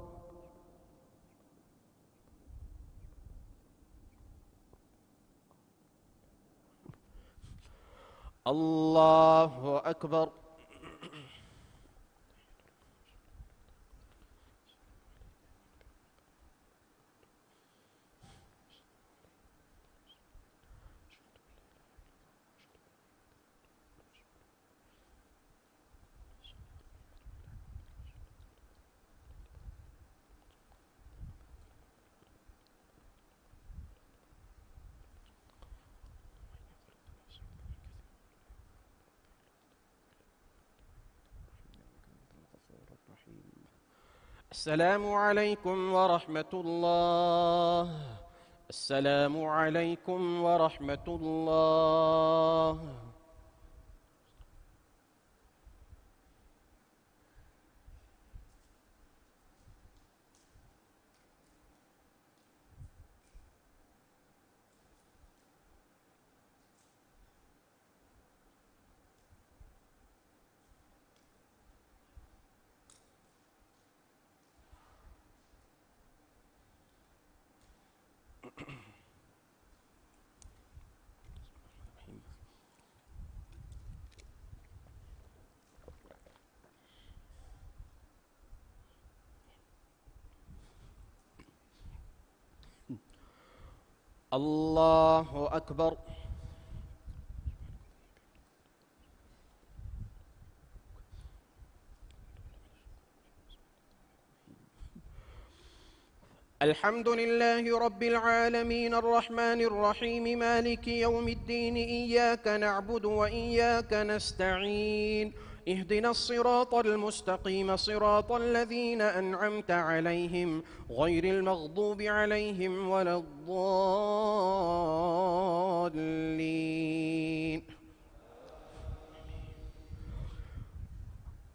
الله أكبر. السلام عليكم ورحمة الله. السلام عليكم ورحمة الله. الله أكبر. الحمد لله رب العالمين الرحمن الرحيم مالك يوم الدين إياك نعبد وإياك نستعين اهدنا الصراط المستقيم صراط الذين أنعمت عليهم غير المغضوب عليهم ولا الضالين.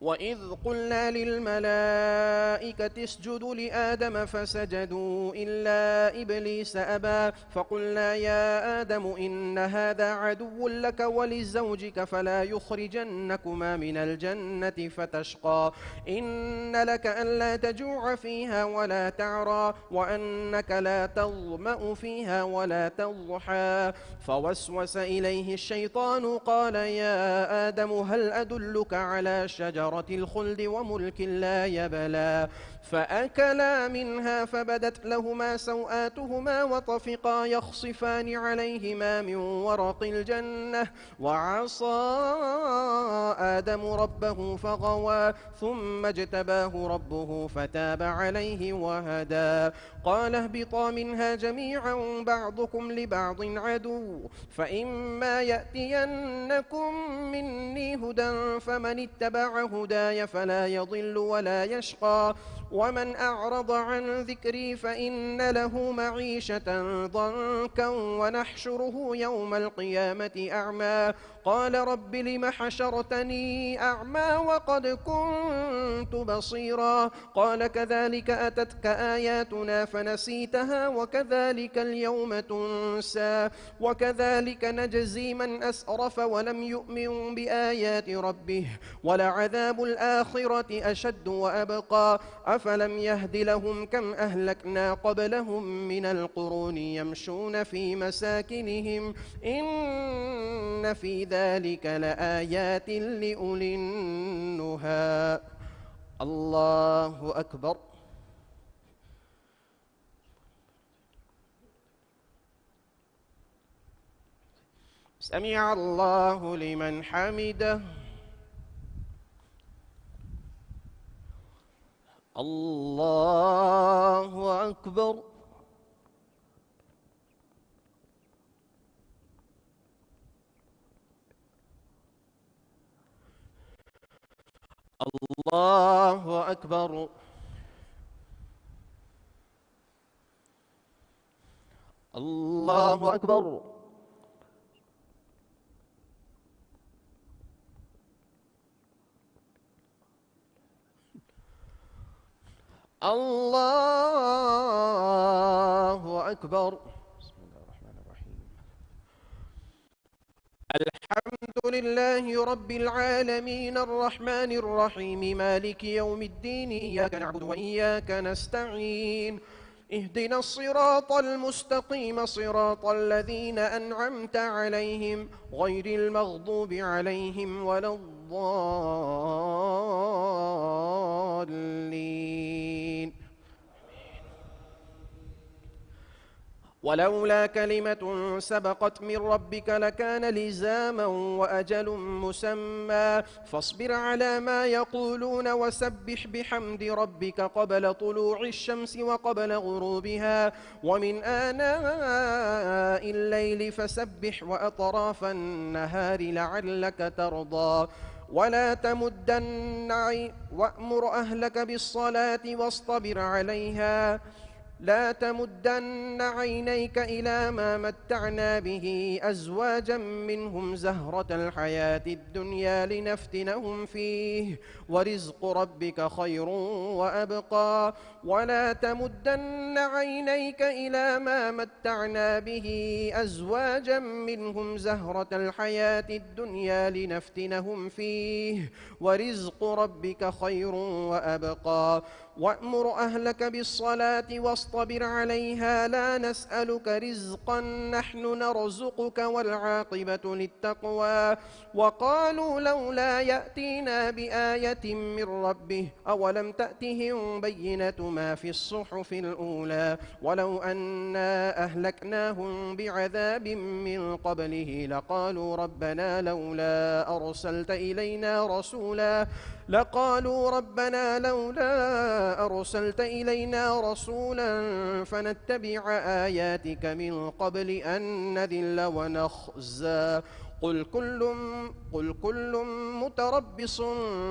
وإذ قلنا للملائكة اسجدوا لآدم فسجدوا إلا إبليس أبى فقلنا يا آدم إن هذا عدو لك ولزوجك فلا يخرجنكما من الجنة فتشقى إن لك ألا تجوع فيها ولا تعرى وأنك لا تظمأ فيها ولا تضحى فوسوس إليه الشيطان قال يا آدم هل أدلك على شجرة الخلد وملك لا يبلى فأكلا منها فبدت لهما سوآتهما وطفقا يخصفان عليهما من ورق الجنة وعصى آدم ربه فغوى ثم اجتباه ربه فتاب عليه وهدى قال اهبطا منها جميعا بعضكم لبعض عدو فإما يأتينكم مني هدى فمن اتبع هداي فلا يضل ولا يشقى ومن أعرض عن ذكري فإن له معيشة ضنكا ونحشره يوم القيامة أعمى قال رب لم حشرتني أعمى وقد كنت بصيرا قال كذلك أتتك آياتنا فنسيتها وكذلك اليوم تنسى وكذلك نجزي من أسرف ولم يؤمن بآيات ربه ولعذاب الآخرة أشد وأبقى أفلم يهد لهم كم أهلكنا قبلهم من القرون يمشون في مساكنهم إن في ذلك لآيات لأولي النهى. الله أكبر. سمع الله لمن حمده. الله أكبر. الله أكبر. الله أكبر. الله أكبر. بسم الله الرحمن الرحيم. الحمد لله رب العالمين الرحمن الرحيم مالك يوم الدين إياك نعبد وإياك نستعين اهدنا الصراط المستقيم صراط الذين أنعمت عليهم غير المغضوب عليهم ولا الضالين. ولولا كلمة سبقت من ربك لكان لزاما وأجل مسمى فاصبر على ما يقولون وسبح بحمد ربك قبل طلوع الشمس وقبل غروبها ومن آناء الليل فسبح وأطراف النهار لعلك ترضى ولا وأمر أهلك بالصلاة واصطبر عليها لا تمدن عينيك إلى ما متعنا به أزواجا منهم زهرة الحياة الدنيا لنفتنهم فيه ورزق ربك خير وأبقى ولا تمدن عينيك إلى ما متعنا به أزواجا منهم زهرة الحياة الدنيا لنفتنهم فيه ورزق ربك خير وأبقى وأمر أهلك بالصلاة واصطبر عليها لا نسألك رزقا نحن نرزقك والعاقبة للتقوى وقالوا لولا يأتينا بآية من ربه أولم تأتهم بينة ما في الصحف الأولى ولو أنا أهلكناهم بعذاب من قبله لقالوا ربنا لولا أرسلت إلينا رسولا فنتبع آياتك من قبل أن نذل ونخزى قل كل متربص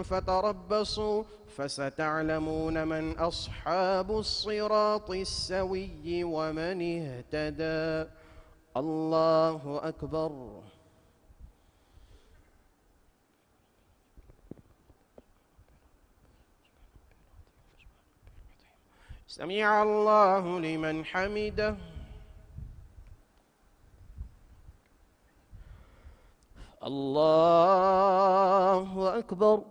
فتربصوا فستعلمون من أصحاب الصراط السوي ومن اهتدى. الله أكبر. سمع الله لمن حمده. الله أكبر.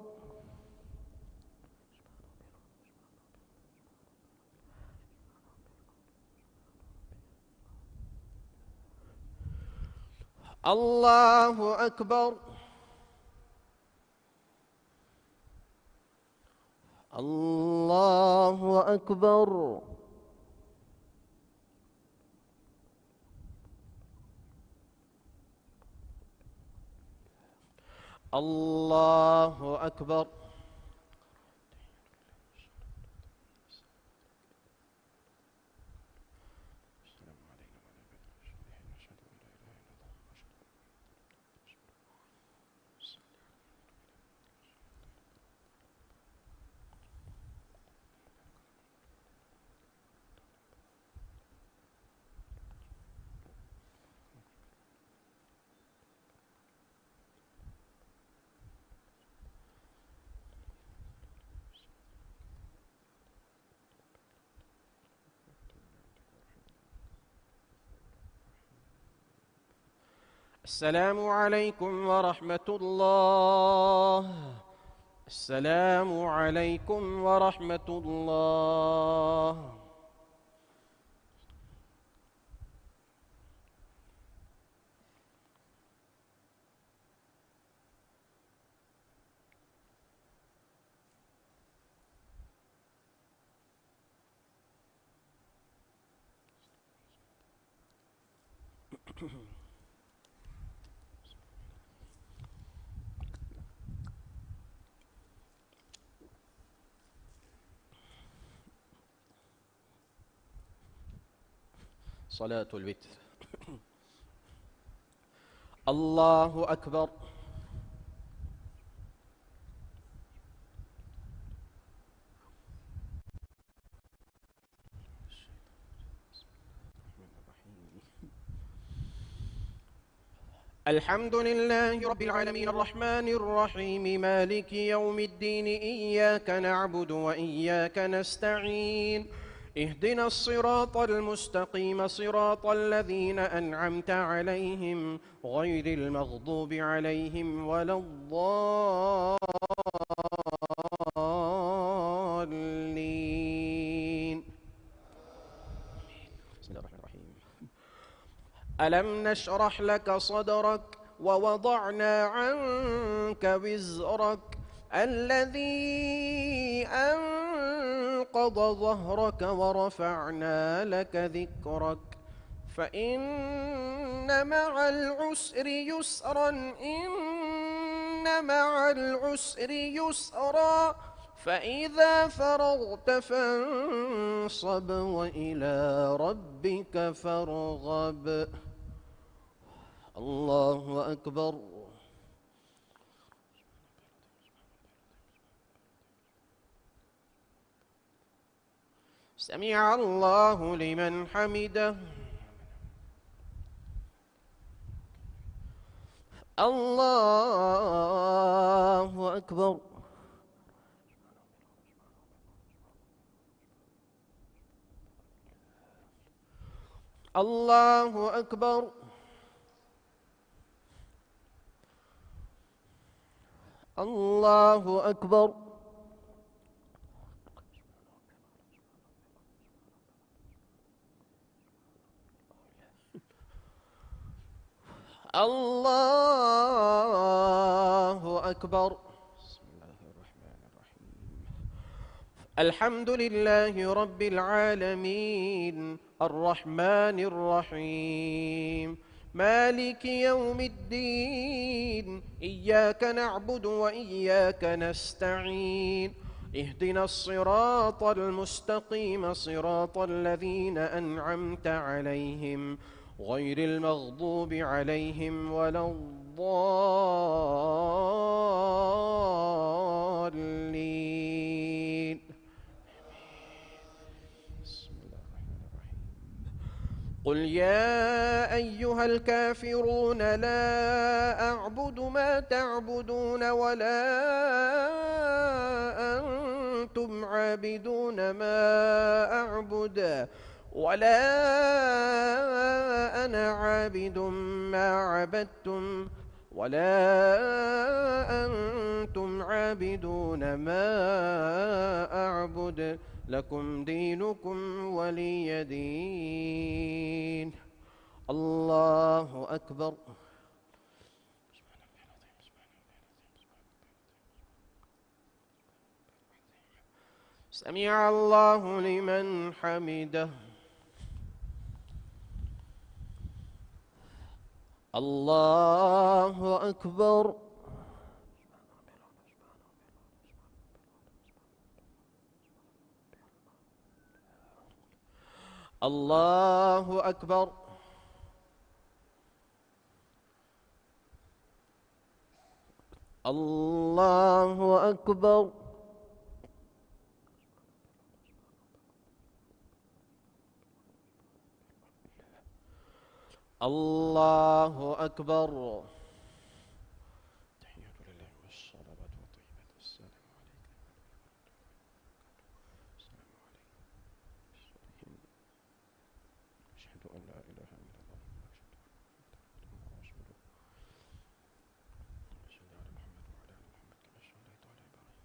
الله أكبر. الله أكبر. الله أكبر. السلام عليكم ورحمة الله. السلام عليكم ورحمة الله. صلاة الوتر. الله أكبر. الحمد لله رب العالمين الرحمن الرحيم مالك يوم الدين إياك نعبد وإياك نستعين اهدنا الصراط المستقيم صراط الذين أنعمت عليهم غير المغضوب عليهم ولا الضالين. بسم الله الرحمن الرحيم. ألم نشرح لك صدرك ووضعنا عنك وزرك الذي أنقض ظهرك ورفعنا لك ذكرك فإن مع العسر يسرا إن مع العسر يسرا فإذا فرغت فانصب وإلى ربك فارغب. الله أكبر. سمع الله لمن حمده. الله أكبر. الله أكبر. الله أكبر. الله أكبر. بسم الله الرحمن الرحيم. الحمد لله رب العالمين الرحمن الرحيم مالك يوم الدين إياك نعبد وإياك نستعين اهدنا الصراط المستقيم صراط الذين أنعمت عليهم غير المغضوب عليهم ولا الضالين. قل يا أيها الكافرون لا أعبد ما تعبدون ولا أنتم عابدون ما أعبد ولا أنا عابد ما عبدتم ولا أنتم عابدون ما أعبد لكم دينكم ولي دين. الله أكبر. سمع الله لمن حمده. الله أكبر. الله أكبر. الله أكبر. الله أكبر. تحية لله والصلوات والطيبات السلام عليك. السلام عليكم. أشهد أن لا إله إلا الله وأشهد أن محمدا رسول الله. صل على محمد وعلى آل محمد كما صليت على إبراهيم.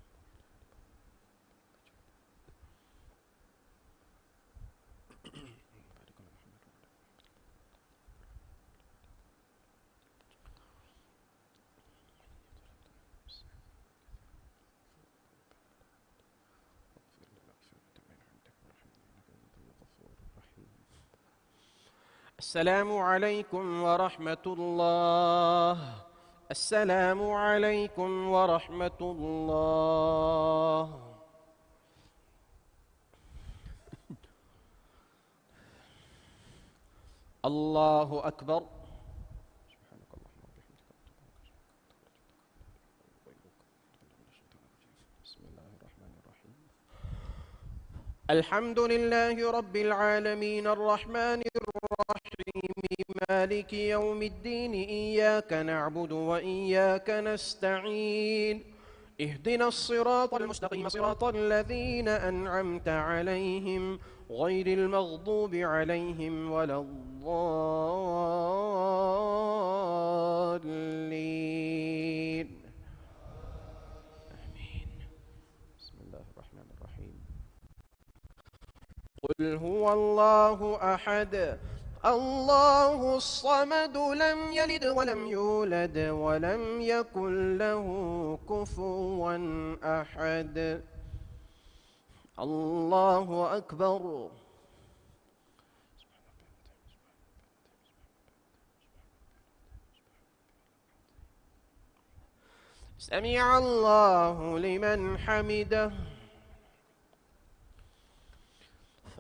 بارك على محمد وعلى آل السلام عليكم ورحمة الله. السلام عليكم ورحمة الله. الله أكبر. سبحانك اللهم وبحمدك. بسم الله الرحمن الرحيم. الحمد لله رب العالمين الرحمن الرحيم مالك يوم الدين إياك نعبد وإياك نستعين اهدنا الصراط المستقيم صراط الذين أنعمت عليهم غير المغضوب عليهم ولا الضالين آمين. بسم الله الرحمن الرحيم. قل هو الله أحد الله الصمد لم يلد ولم يولد ولم يكن له كفوا أحد. الله أكبر. سمع الله لمن حمده.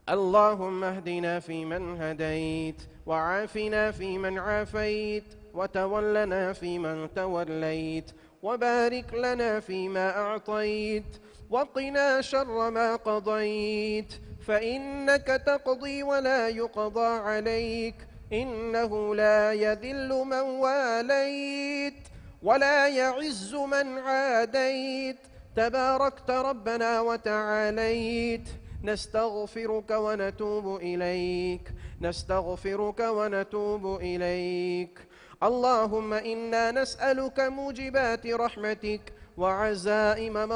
اللهم اهدنا فيمن هديت وعافنا فيمن عافيت وتولنا فيمن توليت وبارك لنا فيما أعطيت وقنا شر ما قضيت فإنك تقضي ولا يقضى عليك إنه لا يذل من واليت ولا يعز من عاديت تباركت ربنا وتعاليت. نستغفرك ونتوب إليك نستغفرك ونتوب إليك. اللهم إنا نسألك موجبات رحمتك وعزائم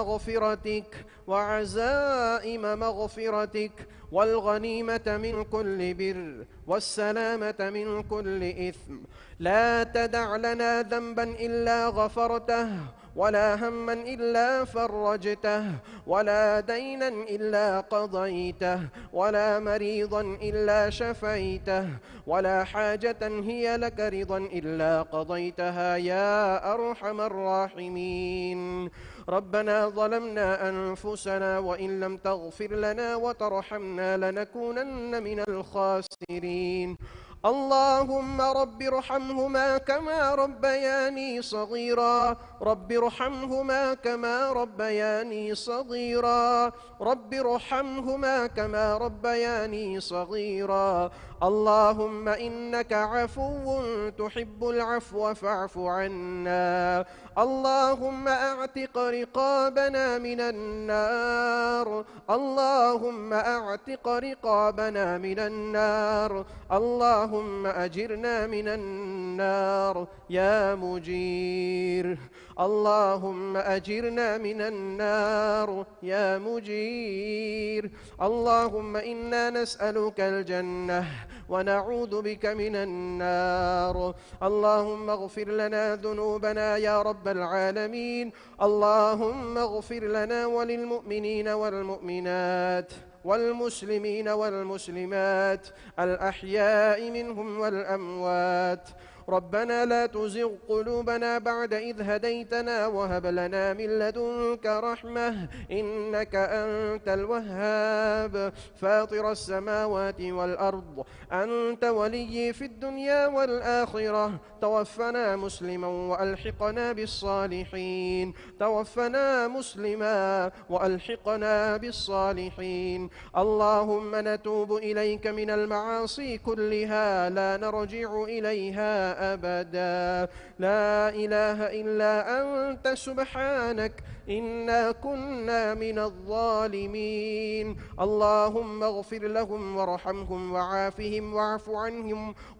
مغفرتك والغنيمة من كل بر والسلامة من كل إثم. لا تدع لنا ذنبا إلا غفرته ولا هما إلا فرجته ولا دينا إلا قضيته ولا مريضا إلا شفيته ولا حاجة هي لك رضا إلا قضيتها يا أرحم الراحمين. ربنا ظلمنا أنفسنا وإن لم تغفر لنا وترحمنا لنكونن من الخاسرين. اللهم رب ارحمهما كما ربياني صغيرا رب ارحمهما كما ربياني صغيرا رب ارحمهما كما ربياني صغيرا. اللهم إنك عفو تحب العفو فاعف عنا. اللهم أعتق رقابنا من النار اللهم أعتق رقابنا من النار. اللهم أجرنا من النار يا مجير. اللهم أجرنا من النار يا مجير. اللهم إنا نسألك الجنة ونعوذ بك من النار. اللهم اغفر لنا ذنوبنا يا رب العالمين. اللهم اغفر لنا وللمؤمنين والمؤمنات والمسلمين والمسلمات الأحياء منهم والأموات. ربنا لا تزغ قلوبنا بعد إذ هديتنا وهب لنا من لدنك رحمة إنك أنت الوهاب. فاطر السماوات والأرض أنت ولي في الدنيا والآخرة. توفنا مسلما وألحقنا بالصالحين توفنا مسلما وألحقنا بالصالحين. اللهم نتوب إليك من المعاصي كلها لا نرجع إليها أبدا. لا إله إلا أنت سبحانك إنا كنا من الظالمين. اللهم اغفر لهم وارحمهم وعافهم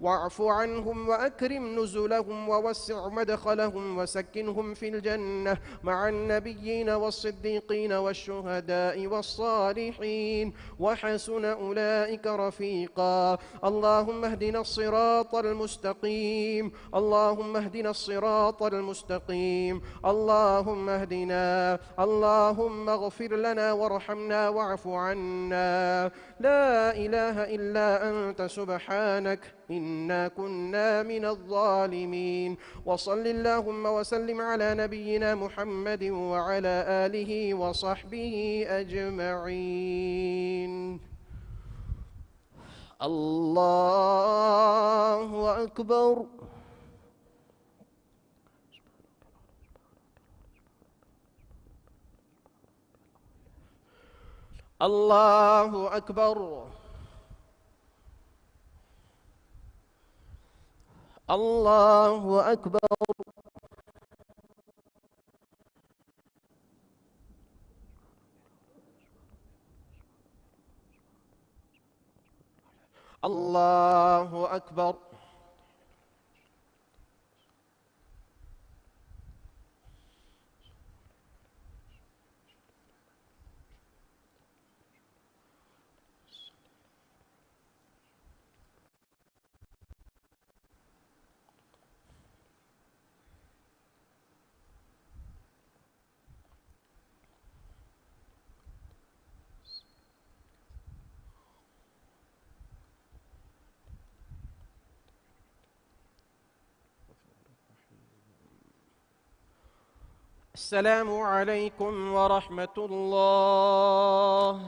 واعف عنهم وأكرم نزلهم ووسع مدخلهم وسكنهم في الجنة مع النبيين والصديقين والشهداء والصالحين وحسن أولئك رفيقا. اللهم اهدنا الصراط المستقيم اللهم اهدنا الصراط المستقيم. اللهم اهدنا اللهم اغفر لنا وارحمنا واعف عنا. لا إله إلا أنت سبحانك إنا كنا من الظالمين. وصل اللهم وسلم على نبينا محمد وعلى آله وصحبه أجمعين. الله أكبر. الله أكبر. الله أكبر. الله أكبر. السلام عليكم ورحمة الله.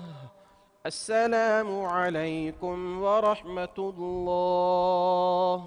السلام عليكم ورحمة الله.